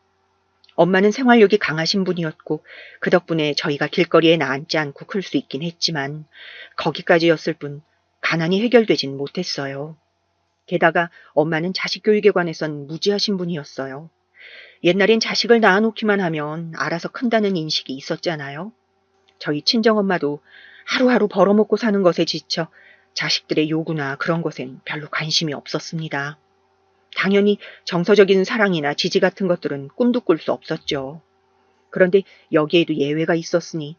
엄마는 생활력이 강하신 분이었고 그 덕분에 저희가 길거리에 나앉지 않고 클 수 있긴 했지만 거기까지였을 뿐 가난이 해결되진 못했어요. 게다가 엄마는 자식 교육에 관해선 무지하신 분이었어요. 옛날엔 자식을 낳아놓기만 하면 알아서 큰다는 인식이 있었잖아요. 저희 친정엄마도 하루하루 벌어먹고 사는 것에 지쳐 자식들의 요구나 그런 것엔 별로 관심이 없었습니다. 당연히 정서적인 사랑이나 지지 같은 것들은 꿈도 꿀 수 없었죠. 그런데 여기에도 예외가 있었으니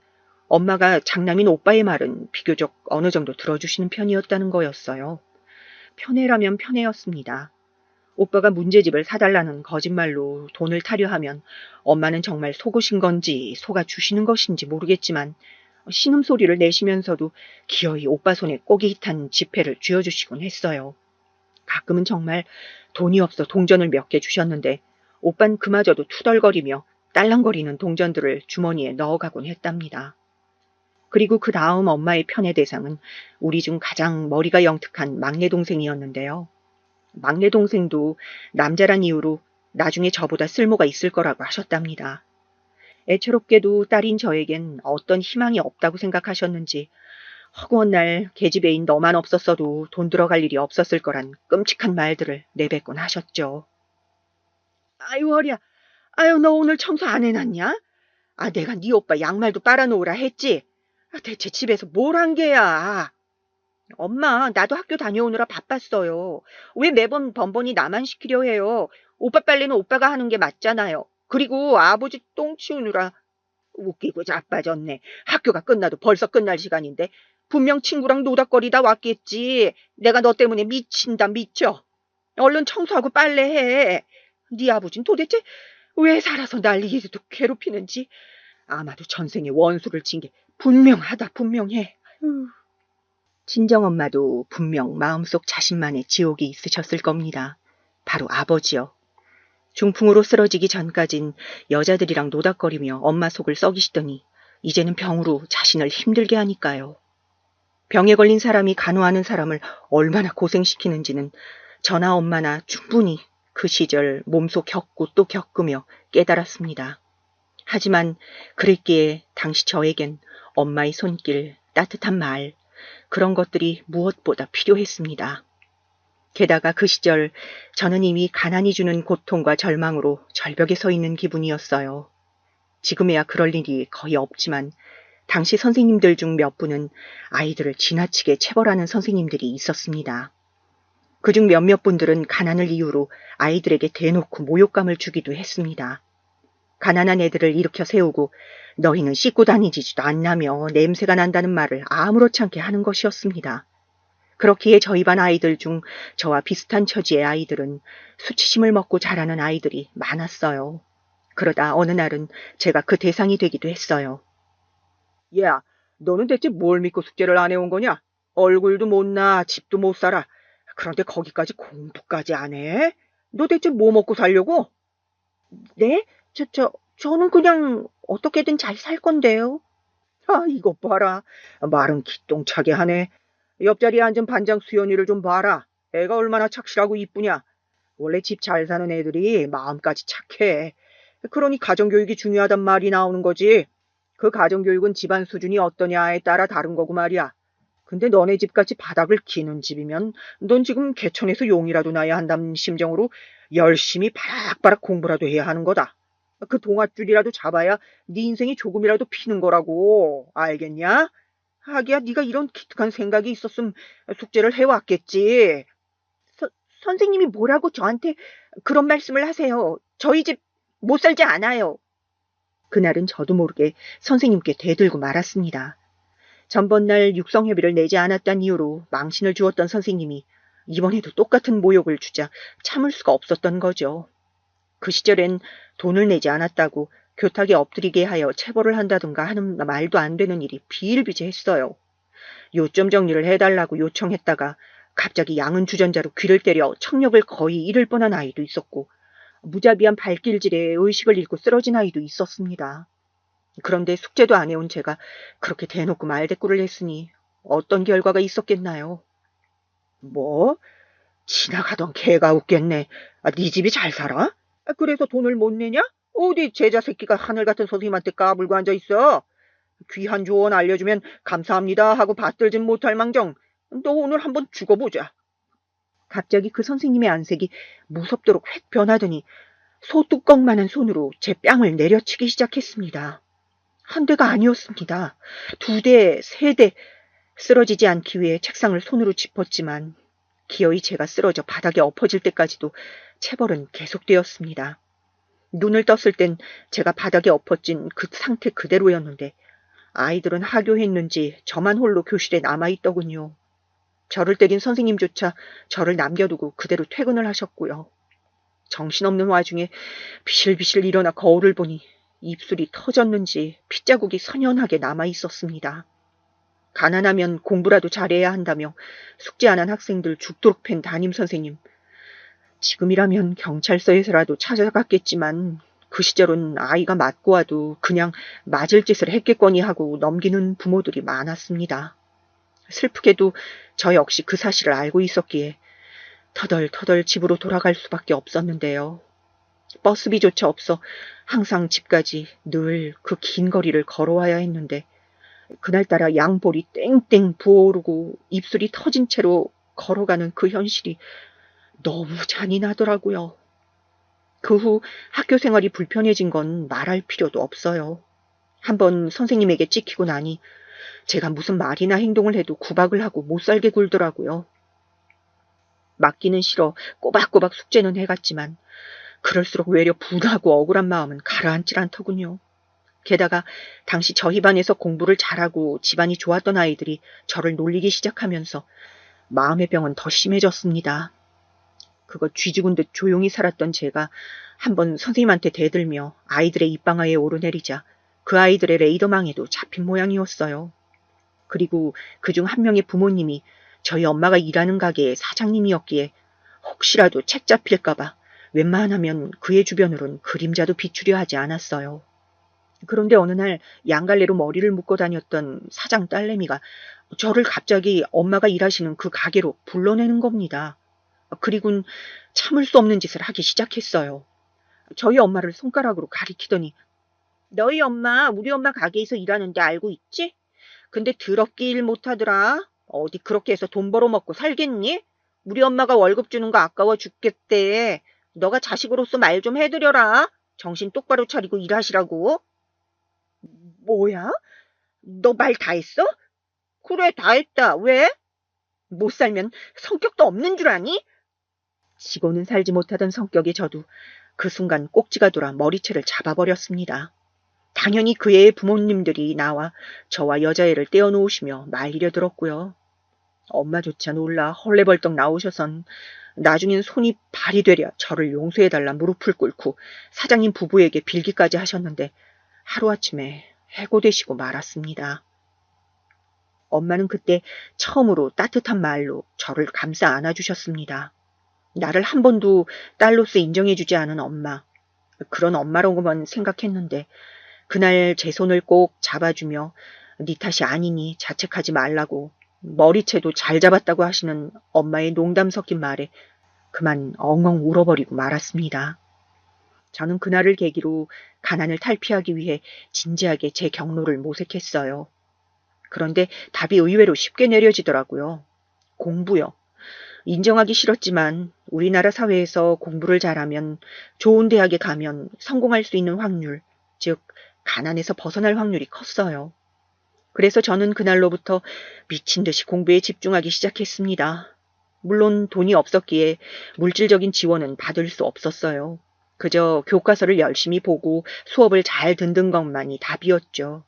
엄마가 장남인 오빠의 말은 비교적 어느 정도 들어주시는 편이었다는 거였어요. 편애라면 편애였습니다. 오빠가 문제집을 사달라는 거짓말로 돈을 타려 하면 엄마는 정말 속으신 건지 속아주시는 것인지 모르겠지만 신음소리를 내시면서도 기어이 오빠 손에 꼬기 탄 지폐를 쥐어주시곤 했어요. 가끔은 정말 돈이 없어 동전을 몇 개 주셨는데 오빤 그마저도 투덜거리며 딸랑거리는 동전들을 주머니에 넣어가곤 했답니다. 그리고 그 다음 엄마의 편애 대상은 우리 중 가장 머리가 영특한 막내 동생이었는데요. 막내 동생도 남자란 이유로 나중에 저보다 쓸모가 있을 거라고 하셨답니다. 애처롭게도 딸인 저에겐 어떤 희망이 없다고 생각하셨는지 허구한 날 계집애인 너만 없었어도 돈 들어갈 일이 없었을 거란 끔찍한 말들을 내뱉곤 하셨죠. 아유 허리야, 아유 너 오늘 청소 안 해놨냐? 아 내가 네 오빠 양말도 빨아놓으라 했지? 아, 대체 집에서 뭘 한 게야? 엄마, 나도 학교 다녀오느라 바빴어요. 왜 매번 번번이 나만 시키려 해요? 오빠 빨래는 오빠가 하는 게 맞잖아요. 그리고 아버지 똥 치우느라 웃기고 자빠졌네. 학교가 끝나도 벌써 끝날 시간인데 분명 친구랑 노닥거리다 왔겠지. 내가 너 때문에 미친다 미쳐. 얼른 청소하고 빨래해. 네 아버진 도대체 왜 살아서 날 이렇게 괴롭히는지 아마도 전생에 원수를 진 게 분명하다 분명해. 친정엄마도 분명 마음속 자신만의 지옥이 있으셨을 겁니다. 바로 아버지요. 중풍으로 쓰러지기 전까진 여자들이랑 노닥거리며 엄마 속을 썩이시더니 이제는 병으로 자신을 힘들게 하니까요. 병에 걸린 사람이 간호하는 사람을 얼마나 고생시키는지는 저나 엄마나 충분히 그 시절 몸소 겪고 또 겪으며 깨달았습니다. 하지만 그랬기에 당시 저에겐 엄마의 손길, 따뜻한 말, 그런 것들이 무엇보다 필요했습니다. 게다가 그 시절 저는 이미 가난이 주는 고통과 절망으로 절벽에 서 있는 기분이었어요. 지금에야 그럴 일이 거의 없지만 당시 선생님들 중 몇 분은 아이들을 지나치게 체벌하는 선생님들이 있었습니다. 그중 몇몇 분들은 가난을 이유로 아이들에게 대놓고 모욕감을 주기도 했습니다. 가난한 애들을 일으켜 세우고 너희는 씻고 다니지도 않나며 냄새가 난다는 말을 아무렇지 않게 하는 것이었습니다. 그렇기에 저희 반 아이들 중 저와 비슷한 처지의 아이들은 수치심을 먹고 자라는 아이들이 많았어요. 그러다 어느 날은 제가 그 대상이 되기도 했어요. 야, 너는 대체 뭘 믿고 숙제를 안 해온 거냐? 얼굴도 못 나, 집도 못 살아. 그런데 거기까지 공부까지 안 해? 너 대체 뭐 먹고 살려고? 네? 저는 그냥 어떻게든 잘 살 건데요. 아, 이것 봐라. 말은 기똥차게 하네. 옆자리에 앉은 반장 수연이를 좀 봐라. 애가 얼마나 착실하고 이쁘냐. 원래 집 잘 사는 애들이 마음까지 착해. 그러니 가정교육이 중요하단 말이 나오는 거지. 그 가정교육은 집안 수준이 어떠냐에 따라 다른 거고 말이야. 근데 너네 집같이 바닥을 기는 집이면 넌 지금 개천에서 용이라도 나야 한다는 심정으로 열심히 바락바락 공부라도 해야 하는 거다. 그 동아줄이라도 잡아야 네 인생이 조금이라도 피는 거라고. 알겠냐? 하기야 네가 이런 기특한 생각이 있었음 숙제를 해왔겠지. 서, 선생님이 뭐라고 저한테 그런 말씀을 하세요. 저희 집 못 살지 않아요. 그날은 저도 모르게 선생님께 대들고 말았습니다. 전번날 육성회비를 내지 않았다는 이유로 망신을 주었던 선생님이 이번에도 똑같은 모욕을 주자 참을 수가 없었던 거죠. 그 시절엔 돈을 내지 않았다고 교탁에 엎드리게 하여 체벌을 한다든가 하는 말도 안 되는 일이 비일비재했어요. 요점 정리를 해달라고 요청했다가 갑자기 양은 주전자로 귀를 때려 청력을 거의 잃을 뻔한 아이도 있었고 무자비한 발길질에 의식을 잃고 쓰러진 아이도 있었습니다. 그런데 숙제도 안 해온 제가 그렇게 대놓고 말대꾸를 했으니 어떤 결과가 있었겠나요? 뭐? 지나가던 개가 웃겠네. 네 집이 잘 살아? 그래서 돈을 못 내냐? 어디 제자 새끼가 하늘 같은 선생님한테 까불고 앉아 있어. 귀한 조언 알려주면 감사합니다 하고 받들진 못할 망정. 너 오늘 한번 죽어보자. 갑자기 그 선생님의 안색이 무섭도록 획 변하더니 소뚜껑만한 손으로 제 뺨을 내려치기 시작했습니다. 한 대가 아니었습니다. 2대, 3대, 쓰러지지 않기 위해 책상을 손으로 짚었지만 기어이 제가 쓰러져 바닥에 엎어질 때까지도 체벌은 계속되었습니다. 눈을 떴을 땐 제가 바닥에 엎어진 그 상태 그대로였는데 아이들은 하교했는지 저만 홀로 교실에 남아있더군요. 저를 때린 선생님조차 저를 남겨두고 그대로 퇴근을 하셨고요. 정신없는 와중에 비실비실 일어나 거울을 보니 입술이 터졌는지 핏자국이 선연하게 남아있었습니다. 가난하면 공부라도 잘해야 한다며 숙제 안 한 학생들 죽도록 팬 담임선생님. 지금이라면 경찰서에서라도 찾아갔겠지만 그 시절은 아이가 맞고 와도 그냥 맞을 짓을 했겠거니 하고 넘기는 부모들이 많았습니다. 슬프게도 저 역시 그 사실을 알고 있었기에 터덜터덜 집으로 돌아갈 수밖에 없었는데요. 버스비조차 없어 항상 집까지 늘 그 긴 거리를 걸어와야 했는데 그날따라 양볼이 땡땡 부어오르고 입술이 터진 채로 걸어가는 그 현실이 너무 잔인하더라고요. 그 후 학교 생활이 불편해진 건 말할 필요도 없어요. 한번 선생님에게 찍히고 나니 제가 무슨 말이나 행동을 해도 구박을 하고 못 살게 굴더라고요. 맞기는 싫어 꼬박꼬박 숙제는 해갔지만 그럴수록 외려 분하고 억울한 마음은 가라앉질 않더군요. 게다가 당시 저희 반에서 공부를 잘하고 집안이 좋았던 아이들이 저를 놀리기 시작하면서 마음의 병은 더 심해졌습니다. 그거 쥐죽은 듯 조용히 살았던 제가 한번 선생님한테 대들며 아이들의 입방아에 오르내리자 그 아이들의 레이더망에도 잡힌 모양이었어요. 그리고 그중 한 명의 부모님이 저희 엄마가 일하는 가게의 사장님이었기에 혹시라도 책 잡힐까봐 웬만하면 그의 주변으론 그림자도 비추려 하지 않았어요. 그런데 어느 날 양갈래로 머리를 묶어 다녔던 사장 딸내미가 저를 갑자기 엄마가 일하시는 그 가게로 불러내는 겁니다. 그리고는 참을 수 없는 짓을 하기 시작했어요. 저희 엄마를 손가락으로 가리키더니 너희 엄마 우리 엄마 가게에서 일하는데 알고 있지? 근데 더럽게 일 못하더라. 어디 그렇게 해서 돈 벌어먹고 살겠니? 우리 엄마가 월급 주는 거 아까워 죽겠대. 너가 자식으로서 말 좀 해드려라. 정신 똑바로 차리고 일하시라고. 뭐야? 너 말 다 했어? 그래, 다 했다. 왜? 못 살면 성격도 없는 줄 아니? 지고는 살지 못하던 성격의 저도 그 순간 꼭지가 돌아 머리채를 잡아버렸습니다. 당연히 그 애의 부모님들이 나와 저와 여자애를 떼어놓으시며 말리려 들었고요. 엄마조차 놀라 헐레벌떡 나오셔선 나중엔 손이 발이 되랴 저를 용서해달라 무릎을 꿇고 사장님 부부에게 빌기까지 하셨는데 하루아침에 해고되시고 말았습니다. 엄마는 그때 처음으로 따뜻한 말로 저를 감싸 안아주셨습니다. 나를 한 번도 딸로서 인정해주지 않은 엄마. 그런 엄마라고만 생각했는데 그날 제 손을 꼭 잡아주며 네 탓이 아니니 자책하지 말라고 머리채도 잘 잡았다고 하시는 엄마의 농담 섞인 말에 그만 엉엉 울어버리고 말았습니다. 저는 그날을 계기로 가난을 탈피하기 위해 진지하게 제 경로를 모색했어요. 그런데 답이 의외로 쉽게 내려지더라고요. 공부요. 인정하기 싫었지만 우리나라 사회에서 공부를 잘하면 좋은 대학에 가면 성공할 수 있는 확률, 즉 가난에서 벗어날 확률이 컸어요. 그래서 저는 그날로부터 미친 듯이 공부에 집중하기 시작했습니다. 물론 돈이 없었기에 물질적인 지원은 받을 수 없었어요. 그저 교과서를 열심히 보고 수업을 잘 듣는 것만이 답이었죠.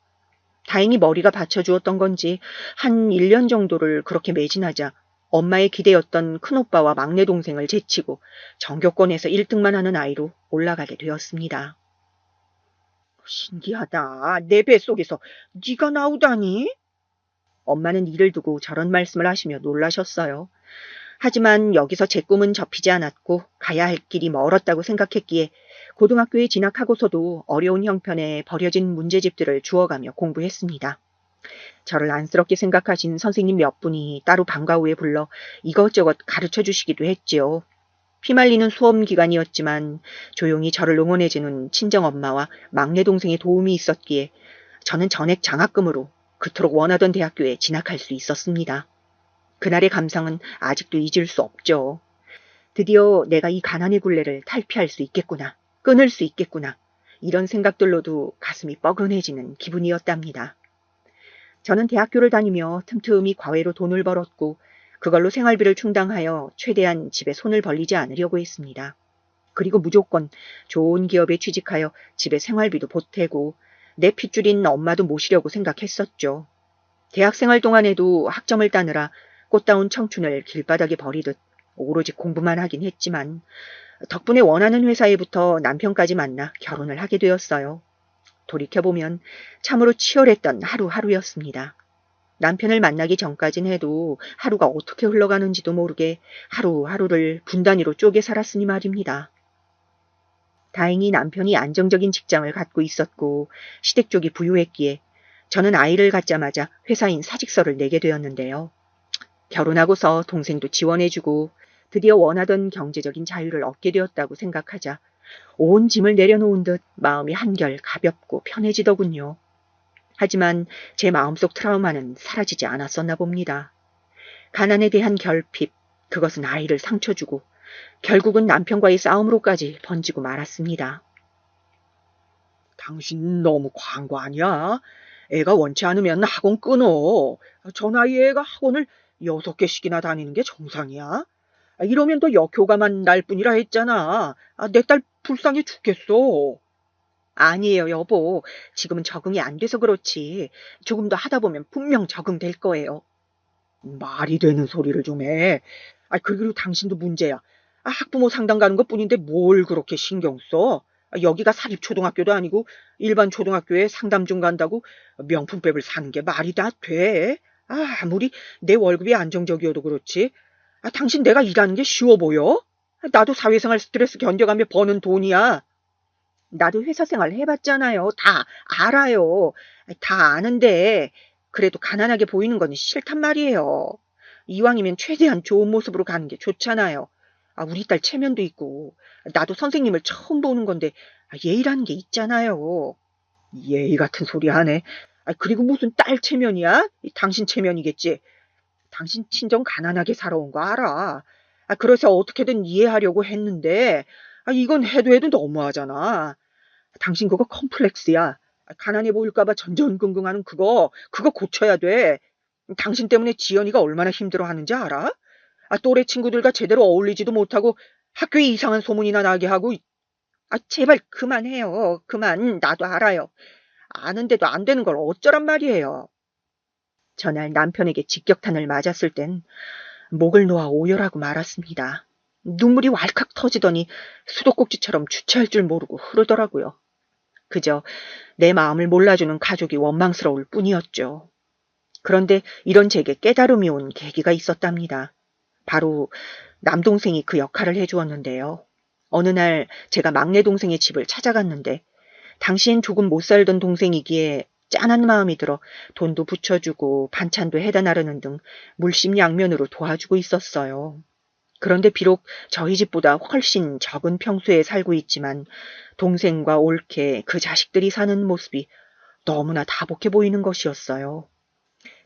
다행히 머리가 받쳐주었던 건지 한 1년 정도를 그렇게 매진하자 엄마의 기대였던 큰오빠와 막내 동생을 제치고 전교권에서 1등만 하는 아이로 올라가게 되었습니다. 신기하다. 내 뱃속에서 네가 나오다니? 엄마는 이를 두고 저런 말씀을 하시며 놀라셨어요. 하지만 여기서 제 꿈은 접히지 않았고 가야 할 길이 멀었다고 생각했기에 고등학교에 진학하고서도 어려운 형편에 버려진 문제집들을 주워가며 공부했습니다. 저를 안쓰럽게 생각하신 선생님 몇 분이 따로 방과 후에 불러 이것저것 가르쳐 주시기도 했지요. 피말리는 수험 기간이었지만 조용히 저를 응원해주는 친정엄마와 막내 동생의 도움이 있었기에 저는 전액 장학금으로 그토록 원하던 대학교에 진학할 수 있었습니다. 그날의 감상은 아직도 잊을 수 없죠. 드디어 내가 이 가난의 굴레를 탈피할 수 있겠구나, 끊을 수 있겠구나, 이런 생각들로도 가슴이 뻐근해지는 기분이었답니다. 저는 대학교를 다니며 틈틈이 과외로 돈을 벌었고 그걸로 생활비를 충당하여 최대한 집에 손을 벌리지 않으려고 했습니다. 그리고 무조건 좋은 기업에 취직하여 집에 생활비도 보태고 내 핏줄인 엄마도 모시려고 생각했었죠. 대학생활 동안에도 학점을 따느라 꽃다운 청춘을 길바닥에 버리듯 오로지 공부만 하긴 했지만 덕분에 원하는 회사에 붙어 남편까지 만나 결혼을 하게 되었어요. 돌이켜보면 참으로 치열했던 하루하루였습니다. 남편을 만나기 전까진 해도 하루가 어떻게 흘러가는지도 모르게 하루하루를 분단위로 쪼개 살았으니 말입니다. 다행히 남편이 안정적인 직장을 갖고 있었고 시댁 쪽이 부유했기에 저는 아이를 갖자마자 회사인 사직서를 내게 되었는데요. 결혼하고서 동생도 지원해주고 드디어 원하던 경제적인 자유를 얻게 되었다고 생각하자 온 짐을 내려놓은 듯 마음이 한결 가볍고 편해지더군요. 하지만 제 마음속 트라우마는 사라지지 않았었나 봅니다. 가난에 대한 결핍, 그것은 아이를 상처 주고 결국은 남편과의 싸움으로까지 번지고 말았습니다. 당신 너무 과한 거 아니야? 애가 원치 않으면 학원 끊어. 저 나이에 애가 학원을 6개씩이나 다니는 게 정상이야? 이러면 더 역효과만 날 뿐이라 했잖아. 내 딸 불쌍해 죽겠어. 아니에요, 여보. 지금은 적응이 안 돼서 그렇지. 조금 더 하다 보면 분명 적응될 거예요. 말이 되는 소리를 좀 해. 그리고 당신도 문제야. 학부모 상담 가는 것뿐인데 뭘 그렇게 신경 써? 여기가 사립초등학교도 아니고 일반 초등학교에 상담 좀 간다고 명품백을 사는 게 말이 다 돼? 아무리 내 월급이 안정적이어도 그렇지. 당신 내가 일하는 게 쉬워 보여? 나도 사회생활 스트레스 견뎌가며 버는 돈이야. 나도 회사 생활 해봤잖아요. 다 알아요. 다 아는데 그래도 가난하게 보이는 건 싫단 말이에요. 이왕이면 최대한 좋은 모습으로 가는 게 좋잖아요. 우리 딸 체면도 있고 나도 선생님을 처음 보는 건데 예의라는 게 있잖아요. 예의 같은 소리 하네. 그리고 무슨 딸 체면이야? 당신 체면이겠지. 당신 친정 가난하게 살아온 거 알아. 그래서 어떻게든 이해하려고 했는데 이건 해도 너무하잖아. 당신 그거 컴플렉스야. 가난해 보일까봐 전전긍긍하는 그거 고쳐야 돼. 당신 때문에 지연이가 얼마나 힘들어하는지 알아? 또래 친구들과 제대로 어울리지도 못하고 학교에 이상한 소문이나 나게 하고. 제발 그만해요. 그만. 나도 알아요. 아는데도 안 되는 걸 어쩌란 말이에요. 전날 남편에게 직격탄을 맞았을 땐 목을 놓아 오열하고 말았습니다. 눈물이 왈칵 터지더니 수도꼭지처럼 주체할 줄 모르고 흐르더라고요. 그저 내 마음을 몰라주는 가족이 원망스러울 뿐이었죠. 그런데 이런 제게 깨달음이 온 계기가 있었답니다. 바로 남동생이 그 역할을 해주었는데요. 어느 날 제가 막내 동생의 집을 찾아갔는데 당시엔 조금 못 살던 동생이기에 짠한 마음이 들어 돈도 붙여주고 반찬도 해다 나르는 등 물심양면으로 도와주고 있었어요. 그런데 비록 저희 집보다 훨씬 적은 평수에 살고 있지만 동생과 올케 그 자식들이 사는 모습이 너무나 다복해 보이는 것이었어요.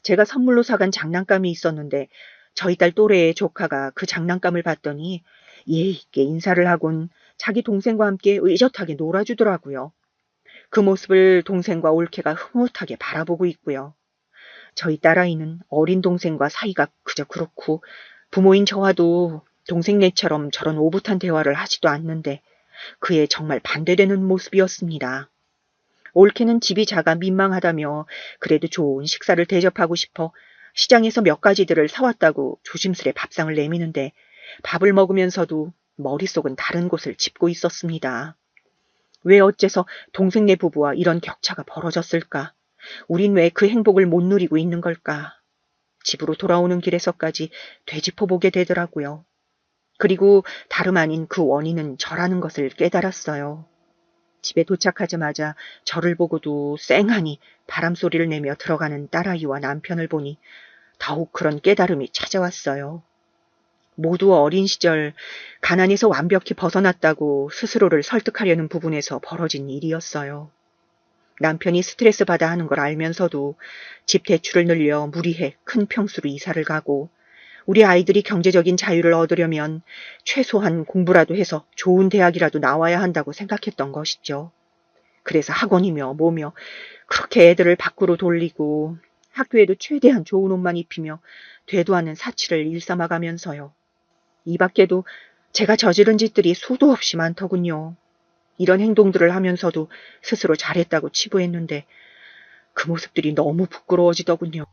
제가 선물로 사간 장난감이 있었는데 저희 딸 또래의 조카가 그 장난감을 봤더니 예의 있게 인사를 하곤 자기 동생과 함께 의젓하게 놀아주더라고요. 그 모습을 동생과 올케가 흐뭇하게 바라보고 있고요. 저희 딸아이는 어린 동생과 사이가 그저 그렇고 부모인 저와도 동생네처럼 저런 오붓한 대화를 하지도 않는데 그에 정말 반대되는 모습이었습니다. 올케는 집이 작아 민망하다며 그래도 좋은 식사를 대접하고 싶어 시장에서 몇 가지들을 사왔다고 조심스레 밥상을 내미는데 밥을 먹으면서도 머릿속은 다른 곳을 짚고 있었습니다. 왜 어째서 동생네 부부와 이런 격차가 벌어졌을까? 우린 왜 그 행복을 못 누리고 있는 걸까? 집으로 돌아오는 길에서까지 되짚어보게 되더라고요. 그리고 다름 아닌 그 원인은 저라는 것을 깨달았어요. 집에 도착하자마자 저를 보고도 쌩하니 바람소리를 내며 들어가는 딸아이와 남편을 보니 더욱 그런 깨달음이 찾아왔어요. 모두 어린 시절 가난에서 완벽히 벗어났다고 스스로를 설득하려는 부분에서 벌어진 일이었어요. 남편이 스트레스 받아 하는 걸 알면서도 집 대출을 늘려 무리해 큰 평수로 이사를 가고 우리 아이들이 경제적인 자유를 얻으려면 최소한 공부라도 해서 좋은 대학이라도 나와야 한다고 생각했던 것이죠. 그래서 학원이며 뭐며 그렇게 애들을 밖으로 돌리고 학교에도 최대한 좋은 옷만 입히며 되도 않는 사치를 일삼아가면서요. 이 밖에도 제가 저지른 짓들이 수도 없이 많더군요. 이런 행동들을 하면서도 스스로 잘했다고 치부했는데 그 모습들이 너무 부끄러워지더군요.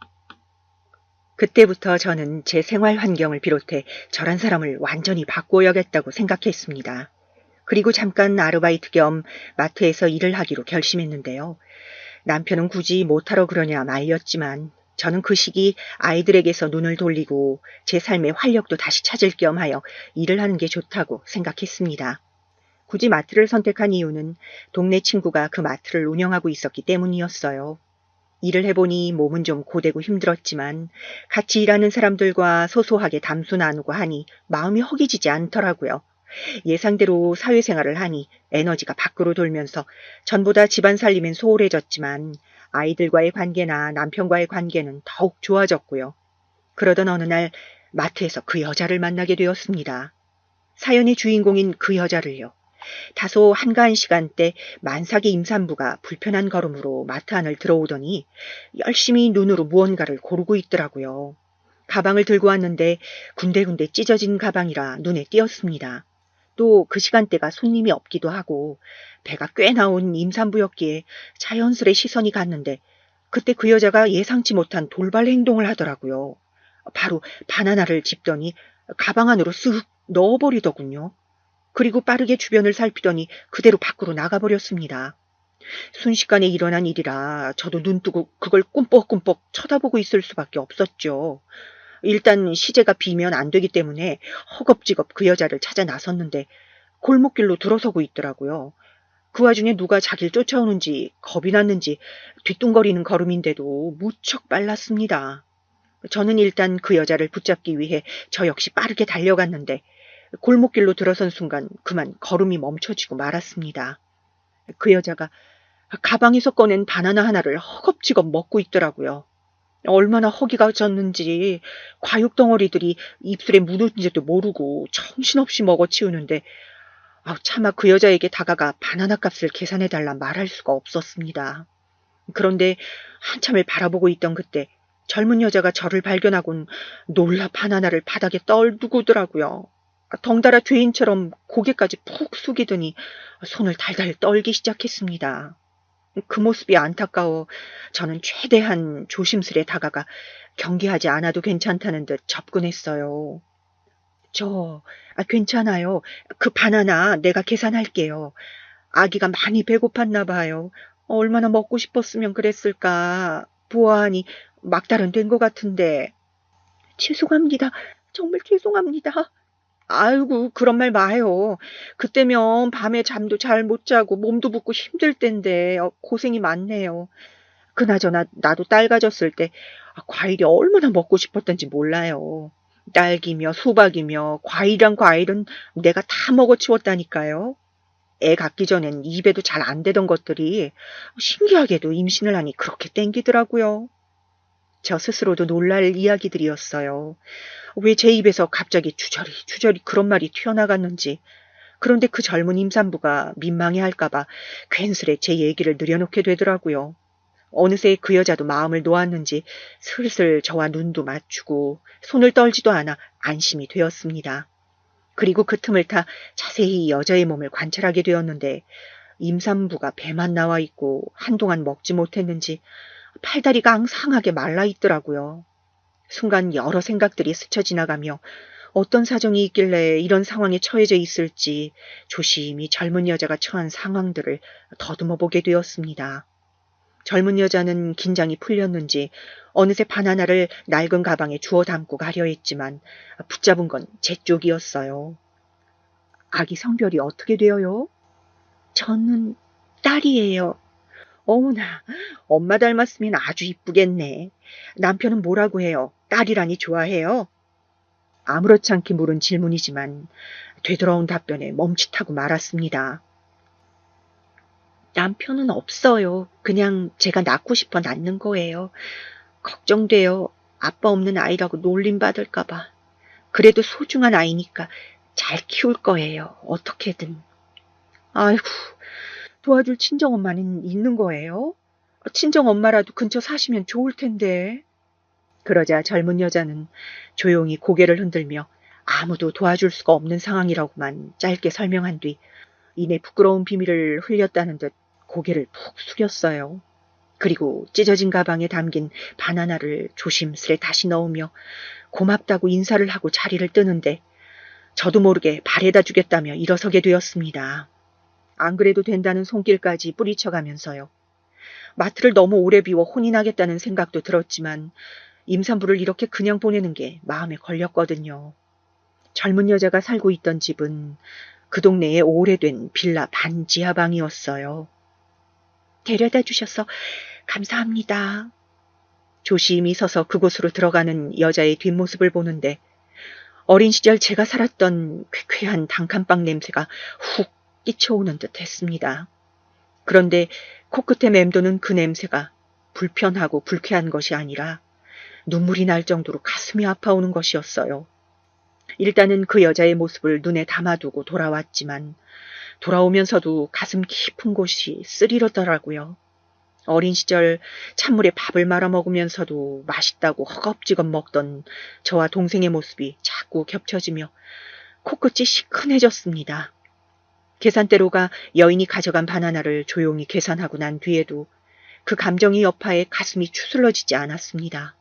그때부터 저는 제 생활 환경을 비롯해 저란 사람을 완전히 바꿔야겠다고 생각했습니다. 그리고 잠깐 아르바이트 겸 마트에서 일을 하기로 결심했는데요. 남편은 굳이 못하러 그러냐 말렸지만 저는 그 시기 아이들에게서 눈을 돌리고 제 삶의 활력도 다시 찾을 겸 하여 일을 하는 게 좋다고 생각했습니다. 굳이 마트를 선택한 이유는 동네 친구가 그 마트를 운영하고 있었기 때문이었어요. 일을 해보니 몸은 좀 고되고 힘들었지만 같이 일하는 사람들과 소소하게 담소 나누고 하니 마음이 허기지지 않더라고요. 예상대로 사회생활을 하니 에너지가 밖으로 돌면서 전보다 집안 살림엔 소홀해졌지만 아이들과의 관계나 남편과의 관계는 더욱 좋아졌고요. 그러던 어느 날 마트에서 그 여자를 만나게 되었습니다. 사연의 주인공인 그 여자를요. 다소 한가한 시간대 만삭의 임산부가 불편한 걸음으로 마트 안을 들어오더니 열심히 눈으로 무언가를 고르고 있더라고요. 가방을 들고 왔는데 군데군데 찢어진 가방이라 눈에 띄었습니다. 또 그 시간대가 손님이 없기도 하고 배가 꽤 나온 임산부였기에 자연스레 시선이 갔는데 그때 그 여자가 예상치 못한 돌발 행동을 하더라고요. 바로 바나나를 집더니 가방 안으로 쓱 넣어버리더군요. 그리고 빠르게 주변을 살피더니 그대로 밖으로 나가버렸습니다. 순식간에 일어난 일이라 저도 눈 뜨고 그걸 꿈뻑꿈뻑 쳐다보고 있을 수밖에 없었죠. 일단 시제가 비면 안 되기 때문에 허겁지겁 그 여자를 찾아 나섰는데 골목길로 들어서고 있더라고요. 그 와중에 누가 자기를 쫓아오는지 겁이 났는지 뒤뚱거리는 걸음인데도 무척 빨랐습니다. 저는 일단 그 여자를 붙잡기 위해 저 역시 빠르게 달려갔는데 골목길로 들어선 순간 그만 걸음이 멈춰지고 말았습니다. 그 여자가 가방에서 꺼낸 바나나 하나를 허겁지겁 먹고 있더라고요. 얼마나 허기가 졌는지 과육덩어리들이 입술에 묻은지도 모르고 정신없이 먹어치우는데 차마 그 여자에게 다가가 바나나 값을 계산해달라 말할 수가 없었습니다. 그런데 한참을 바라보고 있던 그때 젊은 여자가 저를 발견하곤 놀라 바나나를 바닥에 떨구더라고요. 덩달아 죄인처럼 고개까지 푹 숙이더니 손을 달달 떨기 시작했습니다. 그 모습이 안타까워 저는 최대한 조심스레 다가가 경계하지 않아도 괜찮다는 듯 접근했어요. 괜찮아요. 그 바나나 내가 계산할게요. 아기가 많이 배고팠나 봐요. 얼마나 먹고 싶었으면 그랬을까. 보아하니 막달은 된 것 같은데. 죄송합니다. 정말 죄송합니다. 아이고, 그런 말 마요. 그때면 밤에 잠도 잘 못 자고 몸도 붓고 힘들 텐데 고생이 많네요. 그나저나 나도 딸 가졌을 때 과일이 얼마나 먹고 싶었던지 몰라요. 딸기며 수박이며 과일이란 과일은 내가 다 먹어치웠다니까요. 애 갖기 전엔 입에도 잘 안 되던 것들이 신기하게도 임신을 하니 그렇게 땡기더라고요. 저 스스로도 놀랄 이야기들이었어요. 왜 제 입에서 갑자기 주저리 그런 말이 튀어나갔는지. 그런데 그 젊은 임산부가 민망해할까봐 괜스레 제 얘기를 늘여놓게 되더라고요. 어느새 그 여자도 마음을 놓았는지 슬슬 저와 눈도 맞추고 손을 떨지도 않아 안심이 되었습니다. 그리고 그 틈을 타 자세히 여자의 몸을 관찰하게 되었는데 임산부가 배만 나와 있고 한동안 먹지 못했는지 팔다리가 앙상하게 말라 있더라고요. 순간 여러 생각들이 스쳐 지나가며 어떤 사정이 있길래 이런 상황에 처해져 있을지 조심히 젊은 여자가 처한 상황들을 더듬어 보게 되었습니다. 젊은 여자는 긴장이 풀렸는지 어느새 바나나를 낡은 가방에 주워 담고 가려 했지만 붙잡은 건 제 쪽이었어요. 아기 성별이 어떻게 되어요? 저는 딸이에요. 어머나, 엄마 닮았으면 아주 이쁘겠네. 남편은 뭐라고 해요? 딸이라니 좋아해요? 아무렇지 않게 물은 질문이지만 되돌아온 답변에 멈칫하고 말았습니다. 남편은 없어요. 그냥 제가 낳고 싶어 낳는 거예요. 걱정돼요. 아빠 없는 아이라고 놀림받을까 봐. 그래도 소중한 아이니까 잘 키울 거예요. 어떻게든. 아이고, 도와줄 친정엄마는 있는 거예요? 친정엄마라도 근처 사시면 좋을 텐데. 그러자 젊은 여자는 조용히 고개를 흔들며 아무도 도와줄 수가 없는 상황이라고만 짧게 설명한 뒤 이내 부끄러운 비밀을 흘렸다는 듯 고개를 푹 숙였어요. 그리고 찢어진 가방에 담긴 바나나를 조심스레 다시 넣으며 고맙다고 인사를 하고 자리를 뜨는데 저도 모르게 발에다 주겠다며 일어서게 되었습니다. 안 그래도 된다는 손길까지 뿌리쳐가면서요. 마트를 너무 오래 비워 혼이 나겠다는 생각도 들었지만 임산부를 이렇게 그냥 보내는 게 마음에 걸렸거든요. 젊은 여자가 살고 있던 집은 그 동네의 오래된 빌라 반지하방이었어요. 데려다 주셔서 감사합니다. 조심히 서서 그곳으로 들어가는 여자의 뒷모습을 보는데 어린 시절 제가 살았던 쾌쾌한 단칸방 냄새가 훅 끼쳐오는 듯 했습니다. 그런데 코끝에 맴도는 그 냄새가 불편하고 불쾌한 것이 아니라 눈물이 날 정도로 가슴이 아파오는 것이었어요. 일단은 그 여자의 모습을 눈에 담아두고 돌아왔지만 돌아오면서도 가슴 깊은 곳이 쓰리르더라고요. 어린 시절 찬물에 밥을 말아 먹으면서도 맛있다고 허겁지겁 먹던 저와 동생의 모습이 자꾸 겹쳐지며 코끝이 시큰해졌습니다. 계산대로가 여인이 가져간 바나나를 조용히 계산하고 난 뒤에도 그 감정의 여파에 가슴이 추슬러지지 않았습니다.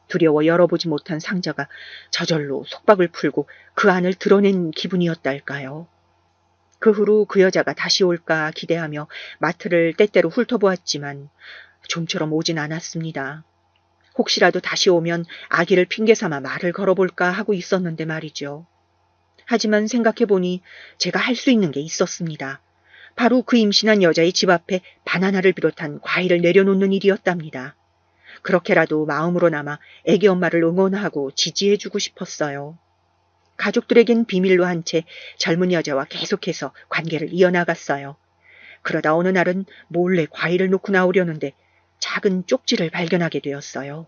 두려워 열어보지 못한 상자가 저절로 속박을 풀고 그 안을 드러낸 기분이었달까요. 그 후로 그 여자가 다시 올까 기대하며 마트를 때때로 훑어보았지만 좀처럼 오진 않았습니다. 혹시라도 다시 오면 아기를 핑계삼아 말을 걸어볼까 하고 있었는데 말이죠. 하지만 생각해보니 제가 할 수 있는 게 있었습니다. 바로 그 임신한 여자의 집 앞에 바나나를 비롯한 과일을 내려놓는 일이었답니다. 그렇게라도 마음으로나마 애기 엄마를 응원하고 지지해주고 싶었어요. 가족들에겐 비밀로 한 채 젊은 여자와 계속해서 관계를 이어나갔어요. 그러다 어느 날은 몰래 과일을 놓고 나오려는데 작은 쪽지를 발견하게 되었어요.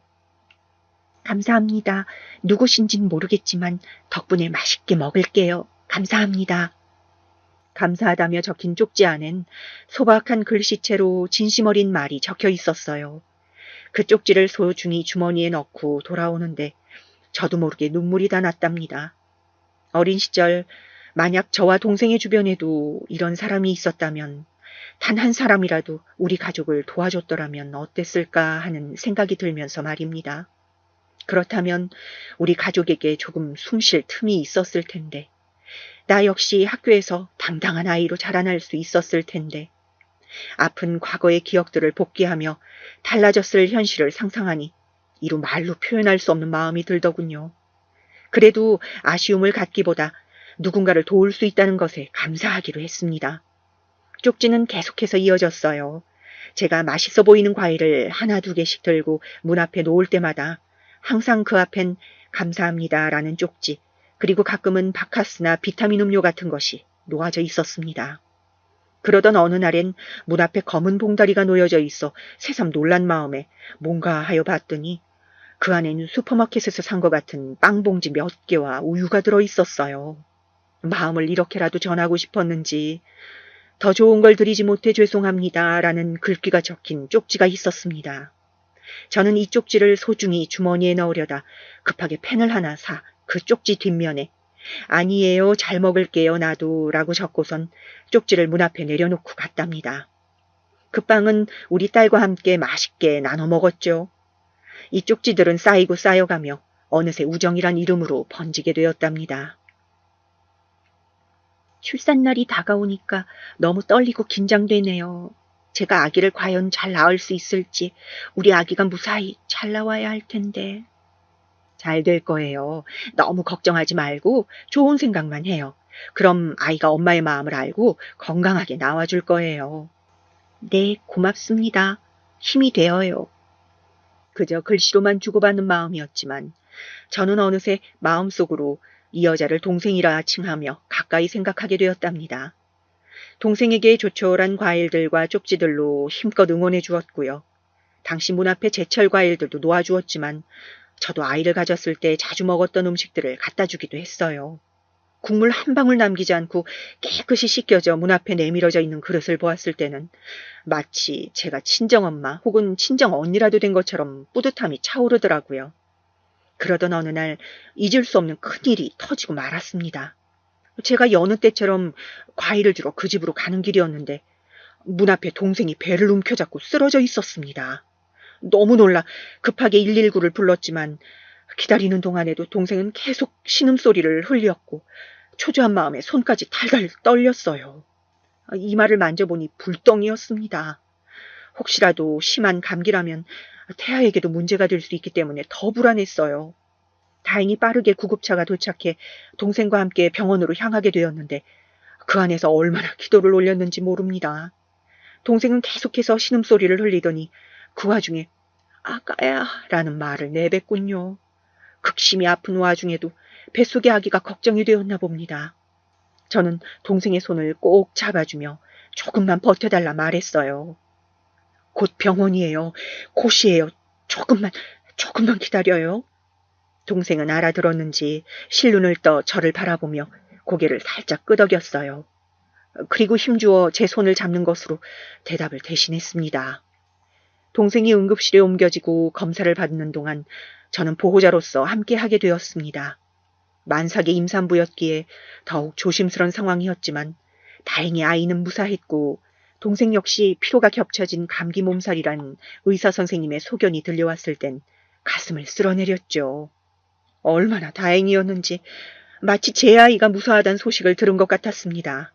감사합니다. 누구신진 모르겠지만 덕분에 맛있게 먹을게요. 감사합니다. 감사하다며 적힌 쪽지 안엔 소박한 글씨체로 진심 어린 말이 적혀 있었어요. 그 쪽지를 소중히 주머니에 넣고 돌아오는데 저도 모르게 눈물이 다 났답니다. 어린 시절 만약 저와 동생의 주변에도 이런 사람이 있었다면 단 한 사람이라도 우리 가족을 도와줬더라면 어땠을까 하는 생각이 들면서 말입니다. 그렇다면 우리 가족에게 조금 숨 쉴 틈이 있었을 텐데 나 역시 학교에서 당당한 아이로 자라날 수 있었을 텐데 아픈 과거의 기억들을 복귀하며 달라졌을 현실을 상상하니 이루 말로 표현할 수 없는 마음이 들더군요. 그래도 아쉬움을 갖기보다 누군가를 도울 수 있다는 것에 감사하기로 했습니다. 쪽지는 계속해서 이어졌어요. 제가 맛있어 보이는 과일을 하나 두 개씩 들고 문 앞에 놓을 때마다 항상 그 앞엔 감사합니다라는 쪽지, 그리고 가끔은 바카스나 비타민 음료 같은 것이 놓아져 있었습니다. 그러던 어느 날엔 문 앞에 검은 봉다리가 놓여져 있어 새삼 놀란 마음에 뭔가 하여 봤더니 그 안에는 슈퍼마켓에서 산 것 같은 빵봉지 몇 개와 우유가 들어 있었어요. 마음을 이렇게라도 전하고 싶었는지 더 좋은 걸 드리지 못해 죄송합니다 라는 글귀가 적힌 쪽지가 있었습니다. 저는 이 쪽지를 소중히 주머니에 넣으려다 급하게 펜을 하나 사 그 쪽지 뒷면에 아니에요, 잘 먹을게요, 나도 라고 적고선 쪽지를 문 앞에 내려놓고 갔답니다. 그 빵은 우리 딸과 함께 맛있게 나눠 먹었죠. 이 쪽지들은 쌓이고 쌓여가며 어느새 우정이란 이름으로 번지게 되었답니다. 출산날이 다가오니까 너무 떨리고 긴장되네요. 제가 아기를 과연 잘 낳을 수 있을지, 우리 아기가 무사히 잘 나와야 할 텐데. 잘 될 거예요. 너무 걱정하지 말고 좋은 생각만 해요. 그럼 아이가 엄마의 마음을 알고 건강하게 나와줄 거예요. 네, 고맙습니다. 힘이 되어요. 그저 글씨로만 주고받는 마음이었지만 저는 어느새 마음속으로 이 여자를 동생이라 칭하며 가까이 생각하게 되었답니다. 동생에게 조촐한 과일들과 쪽지들로 힘껏 응원해 주었고요. 당시 문 앞에 제철 과일들도 놓아주었지만 저도 아이를 가졌을 때 자주 먹었던 음식들을 갖다 주기도 했어요. 국물 한 방울 남기지 않고 깨끗이 씻겨져 문 앞에 내밀어져 있는 그릇을 보았을 때는 마치 제가 친정엄마 혹은 친정언니라도 된 것처럼 뿌듯함이 차오르더라고요. 그러던 어느 날 잊을 수 없는 큰일이 터지고 말았습니다. 제가 여느 때처럼 과일을 주러 그 집으로 가는 길이었는데 문 앞에 동생이 배를 움켜잡고 쓰러져 있었습니다. 너무 놀라 급하게 119를 불렀지만 기다리는 동안에도 동생은 계속 신음소리를 흘렸고 초조한 마음에 손까지 달달 떨렸어요. 이마를 만져보니 불덩이였습니다. 혹시라도 심한 감기라면 태아에게도 문제가 될 수 있기 때문에 더 불안했어요. 다행히 빠르게 구급차가 도착해 동생과 함께 병원으로 향하게 되었는데 그 안에서 얼마나 기도를 올렸는지 모릅니다. 동생은 계속해서 신음소리를 흘리더니 그 와중에 아가야 라는 말을 내뱉군요. 극심히 아픈 와중에도 뱃속의 아기가 걱정이 되었나 봅니다. 저는 동생의 손을 꼭 잡아주며 조금만 버텨달라 말했어요. 곧 병원이에요. 곧이에요. 조금만 기다려요. 동생은 알아들었는지 실눈을 떠 저를 바라보며 고개를 살짝 끄덕였어요. 그리고 힘주어 제 손을 잡는 것으로 대답을 대신했습니다. 동생이 응급실에 옮겨지고 검사를 받는 동안 저는 보호자로서 함께하게 되었습니다. 만삭의 임산부였기에 더욱 조심스런 상황이었지만 다행히 아이는 무사했고 동생 역시 피로가 겹쳐진 감기 몸살이란 의사 선생님의 소견이 들려왔을 땐 가슴을 쓸어내렸죠. 얼마나 다행이었는지 마치 제 아이가 무사하다는 소식을 들은 것 같았습니다.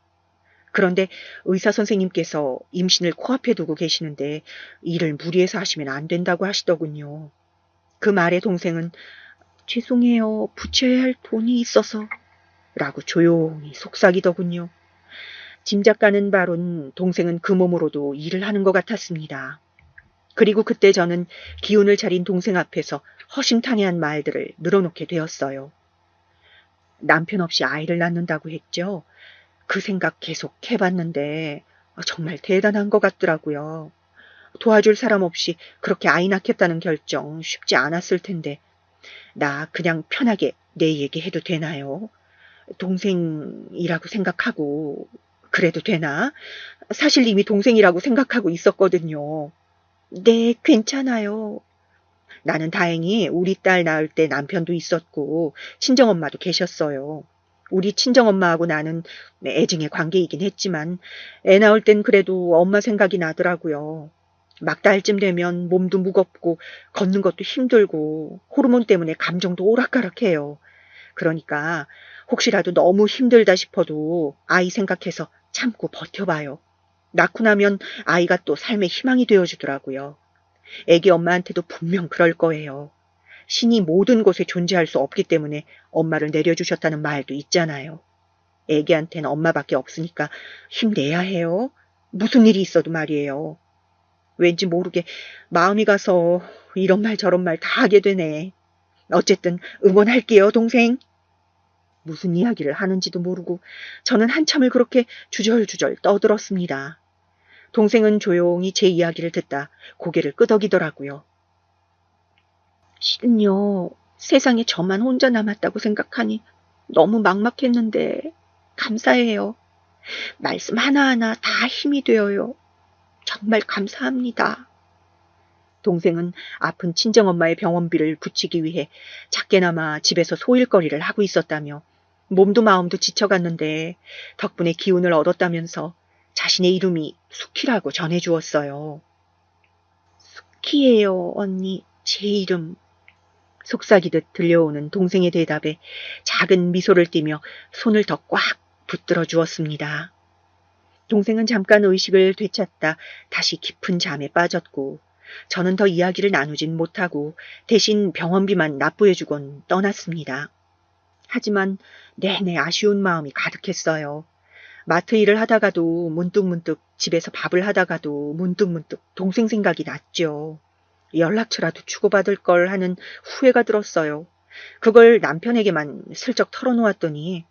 그런데 의사 선생님께서 임신을 코앞에 두고 계시는데 일을 무리해서 하시면 안 된다고 하시더군요. 그 말에 동생은 죄송해요. 붙여야 할 돈이 있어서 라고 조용히 속삭이더군요. 짐작가는 바론 동생은 그 몸으로도 일을 하는 것 같았습니다. 그리고 그때 저는 기운을 차린 동생 앞에서 허심탄회한 말들을 늘어놓게 되었어요. 남편 없이 아이를 낳는다고 했죠. 그 생각 계속 해봤는데 정말 대단한 것 같더라고요. 도와줄 사람 없이 그렇게 아이 낳겠다는 결정 쉽지 않았을 텐데 나 그냥 편하게 내 얘기해도 되나요? 동생이라고 생각하고 그래도 되나? 사실 이미 동생이라고 생각하고 있었거든요. 네, 괜찮아요. 나는 다행히 우리 딸 낳을 때 남편도 있었고 친정엄마도 계셨어요. 우리 친정엄마하고 나는 애증의 관계이긴 했지만 애 낳을 땐 그래도 엄마 생각이 나더라고요. 막달쯤 되면 몸도 무겁고 걷는 것도 힘들고 호르몬 때문에 감정도 오락가락해요. 그러니까 혹시라도 너무 힘들다 싶어도 아이 생각해서 참고 버텨봐요. 낳고 나면 아이가 또 삶의 희망이 되어주더라고요. 애기 엄마한테도 분명 그럴 거예요. 신이 모든 곳에 존재할 수 없기 때문에 엄마를 내려주셨다는 말도 있잖아요. 애기한테는 엄마밖에 없으니까 힘내야 해요. 무슨 일이 있어도 말이에요. 왠지 모르게 마음이 가서 이런 말 저런 말 다 하게 되네. 어쨌든 응원할게요, 동생. 무슨 이야기를 하는지도 모르고 저는 한참을 그렇게 주절주절 떠들었습니다. 동생은 조용히 제 이야기를 듣다 고개를 끄덕이더라고요. 실은요, 세상에 저만 혼자 남았다고 생각하니 너무 막막했는데 감사해요. 말씀 하나하나 다 힘이 되어요. 정말 감사합니다. 동생은 아픈 친정엄마의 병원비를 붙이기 위해 작게나마 집에서 소일거리를 하고 있었다며 몸도 마음도 지쳐갔는데 덕분에 기운을 얻었다면서 자신의 이름이 수키라고 전해주었어요. 수키예요, 언니. 제 이름. 속삭이듯 들려오는 동생의 대답에 작은 미소를 띠며 손을 더 꽉 붙들어 주었습니다. 동생은 잠깐 의식을 되찾다 다시 깊은 잠에 빠졌고 저는 더 이야기를 나누진 못하고 대신 병원비만 납부해주곤 떠났습니다. 하지만 내내 아쉬운 마음이 가득했어요. 마트 일을 하다가도 문득문득 집에서 밥을 하다가도 문득문득 동생 생각이 났죠. 연락처라도 주고받을 걸 하는 후회가 들었어요. 그걸 남편에게만 슬쩍 털어놓았더니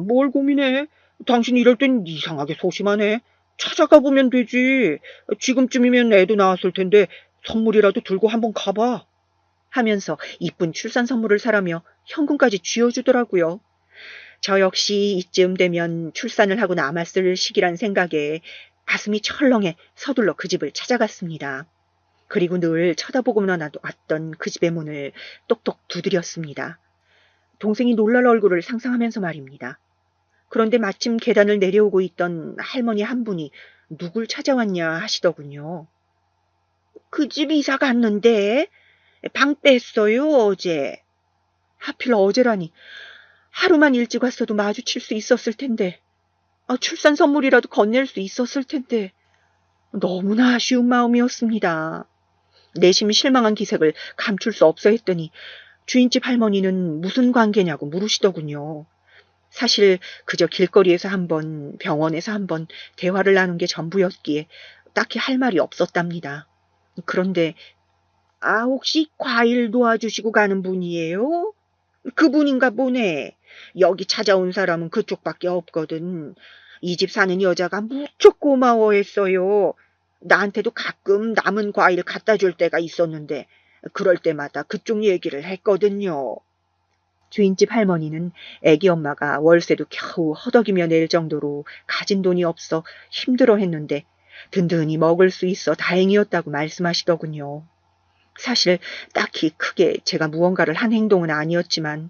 뭘 고민해? 당신 이럴 땐 이상하게 소심하네. 찾아가 보면 되지. 지금쯤이면 애도 낳았을 텐데 선물이라도 들고 한번 가봐. 하면서 이쁜 출산 선물을 사라며 현금까지 쥐어주더라고요. 저 역시 이쯤 되면 출산을 하고 남았을 시기란 생각에 가슴이 철렁해 서둘러 그 집을 찾아갔습니다. 그리고 늘 쳐다보고만 왔던 그 집의 문을 똑똑 두드렸습니다. 동생이 놀랄 얼굴을 상상하면서 말입니다. 그런데 마침 계단을 내려오고 있던 할머니 한 분이 누굴 찾아왔냐 하시더군요. 그 집 이사 갔는데 방 뺐어요, 어제. 하필 어제라니. 하루만 일찍 왔어도 마주칠 수 있었을 텐데. 출산 선물이라도 건넬 수 있었을 텐데. 너무나 아쉬운 마음이었습니다. 내심 실망한 기색을 감출 수 없어 했더니 주인집 할머니는 무슨 관계냐고 물으시더군요. 사실 그저 길거리에서 한 번, 병원에서 한 번 대화를 나눈 게 전부였기에 딱히 할 말이 없었답니다. 그런데 혹시 과일 도와주시고 가는 분이에요? 그분인가 보네. 여기 찾아온 사람은 그쪽밖에 없거든. 이 집 사는 여자가 무척 고마워했어요. 나한테도 가끔 남은 과일 갖다 줄 때가 있었는데 그럴 때마다 그쪽 얘기를 했거든요. 주인집 할머니는 애기 엄마가 월세도 겨우 허덕이며 낼 정도로 가진 돈이 없어 힘들어했는데 든든히 먹을 수 있어 다행이었다고 말씀하시더군요. 사실 딱히 크게 제가 무언가를 한 행동은 아니었지만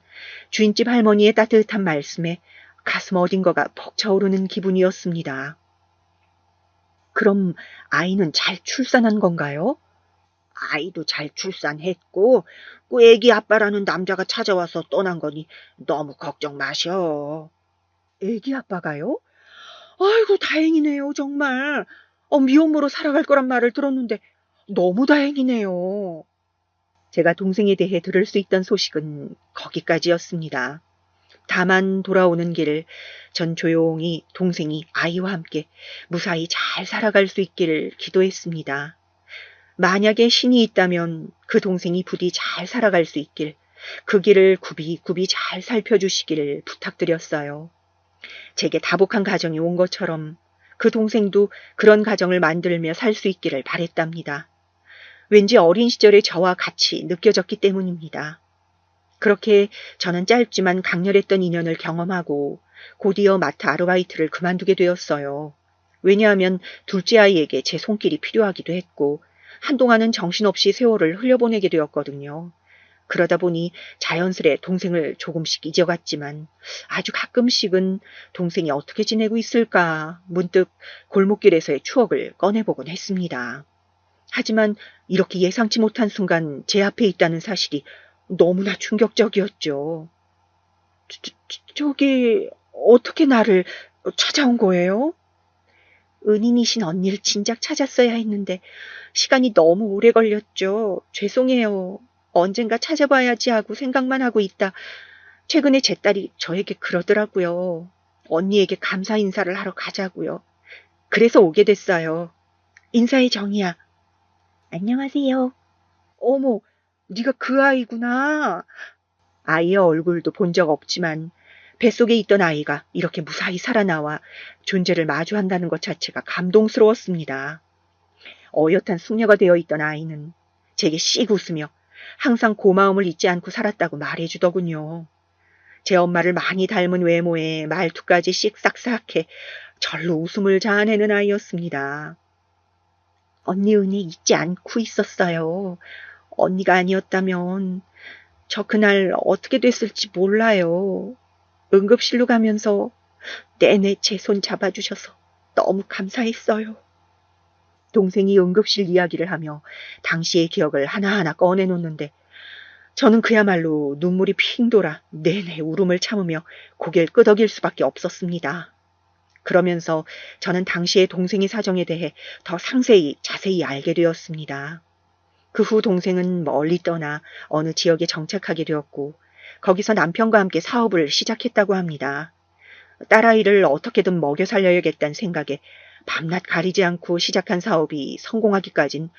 주인집 할머니의 따뜻한 말씀에 가슴 어딘가가 벅차오르는 기분이었습니다. 그럼 아이는 잘 출산한 건가요? 아이도 잘 출산했고 그 애기 아빠라는 남자가 찾아와서 떠난 거니 너무 걱정 마셔. 애기 아빠가요? 아이고 다행이네요 정말. 미혼모로 살아갈 거란 말을 들었는데 너무 다행이네요. 제가 동생에 대해 들을 수 있던 소식은 거기까지였습니다. 다만 돌아오는 길 전 조용히 동생이 아이와 함께 무사히 잘 살아갈 수 있기를 기도했습니다. 만약에 신이 있다면 그 동생이 부디 잘 살아갈 수 있길, 그 길을 굽이굽이 잘 살펴주시기를 부탁드렸어요. 제게 다복한 가정이 온 것처럼 그 동생도 그런 가정을 만들며 살 수 있기를 바랬답니다. 왠지 어린 시절의 저와 같이 느껴졌기 때문입니다. 그렇게 저는 짧지만 강렬했던 인연을 경험하고 곧이어 마트 아르바이트를 그만두게 되었어요. 왜냐하면 둘째 아이에게 제 손길이 필요하기도 했고 한동안은 정신없이 세월을 흘려보내게 되었거든요. 그러다 보니 자연스레 동생을 조금씩 잊어갔지만 아주 가끔씩은 동생이 어떻게 지내고 있을까 문득 골목길에서의 추억을 꺼내보곤 했습니다. 하지만 이렇게 예상치 못한 순간 제 앞에 있다는 사실이 너무나 충격적이었죠. 저기 어떻게 나를 찾아온 거예요? 은인이신 언니를 진작 찾았어야 했는데 시간이 너무 오래 걸렸죠. 죄송해요. 언젠가 찾아봐야지 하고 생각만 하고 있다. 최근에 제 딸이 저에게 그러더라고요. 언니에게 감사 인사를 하러 가자고요. 그래서 오게 됐어요. 인사해, 정이야. 안녕하세요. 어머, 네가 그 아이구나. 아이의 얼굴도 본 적 없지만 뱃속에 있던 아이가 이렇게 무사히 살아나와 존재를 마주한다는 것 자체가 감동스러웠습니다. 어엿한 숙녀가 되어 있던 아이는 제게 씩 웃으며 항상 고마움을 잊지 않고 살았다고 말해주더군요. 제 엄마를 많이 닮은 외모에 말투까지 씩싹싹해 절로 웃음을 자아내는 아이였습니다. 언니 은혜 잊지 않고 있었어요. 언니가 아니었다면 저 그날 어떻게 됐을지 몰라요. 응급실로 가면서 내내 제 손 잡아주셔서 너무 감사했어요. 동생이 응급실 이야기를 하며 당시의 기억을 하나하나 꺼내놓는데 저는 그야말로 눈물이 핑 돌아 내내 울음을 참으며 고개를 끄덕일 수밖에 없었습니다. 그러면서 저는 당시의 동생의 사정에 대해 더 상세히 자세히 알게 되었습니다. 그 후 동생은 멀리 떠나 어느 지역에 정착하게 되었고 거기서 남편과 함께 사업을 시작했다고 합니다. 딸아이를 어떻게든 먹여 살려야겠다는 생각에 밤낮 가리지 않고 시작한 사업이 성공하기까진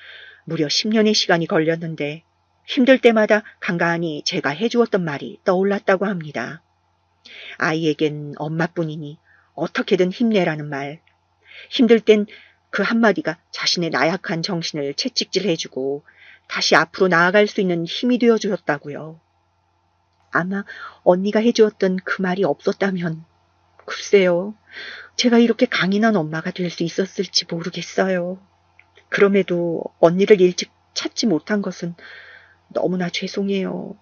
무려 10년의 시간이 걸렸는데 힘들 때마다 간간히 제가 해주었던 말이 떠올랐다고 합니다. 아이에겐 엄마뿐이니 어떻게든 힘내라는 말. 힘들 땐 그 한마디가 자신의 나약한 정신을 채찍질해주고 다시 앞으로 나아갈 수 있는 힘이 되어주었다고요. 아마 언니가 해주었던 그 말이 없었다면 글쎄요. 제가 이렇게 강인한 엄마가 될 수 있었을지 모르겠어요. 그럼에도 언니를 일찍 찾지 못한 것은 너무나 죄송해요.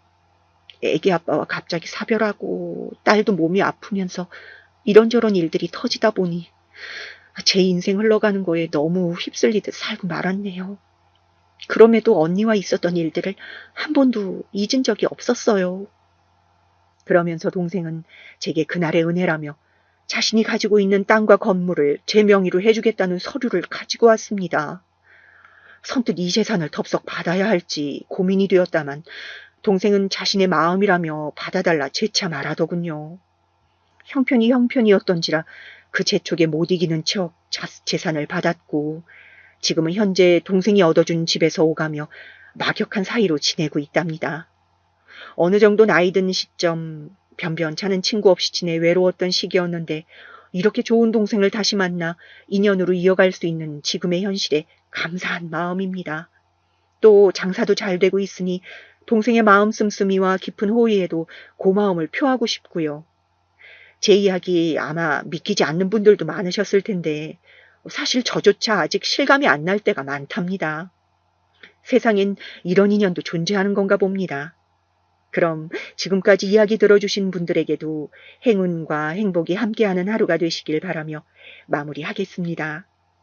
애기 아빠와 갑자기 사별하고 딸도 몸이 아프면서 이런저런 일들이 터지다 보니 제 인생 흘러가는 거에 너무 휩쓸리듯 살고 말았네요. 그럼에도 언니와 있었던 일들을 한 번도 잊은 적이 없었어요. 그러면서 동생은 제게 그날의 은혜라며 자신이 가지고 있는 땅과 건물을 제 명의로 해주겠다는 서류를 가지고 왔습니다. 선뜻 이 재산을 덥석 받아야 할지 고민이 되었다만 동생은 자신의 마음이라며 받아달라 재차 말하더군요. 형편이 형편이었던지라 그 재촉에 못 이기는 척 재산을 받았고 지금은 현재 동생이 얻어준 집에서 오가며 막역한 사이로 지내고 있답니다. 어느 정도 나이 든 시점 변변찮은 친구 없이 지내 외로웠던 시기였는데 이렇게 좋은 동생을 다시 만나 인연으로 이어갈 수 있는 지금의 현실에 감사한 마음입니다. 또 장사도 잘 되고 있으니 동생의 마음 씀씀이와 깊은 호의에도 고마움을 표하고 싶고요. 제 이야기 아마 믿기지 않는 분들도 많으셨을 텐데 사실 저조차 아직 실감이 안 날 때가 많답니다. 세상엔 이런 인연도 존재하는 건가 봅니다. 그럼 지금까지 이야기 들어주신 분들에게도 행운과 행복이 함께하는 하루가 되시길 바라며 마무리하겠습니다.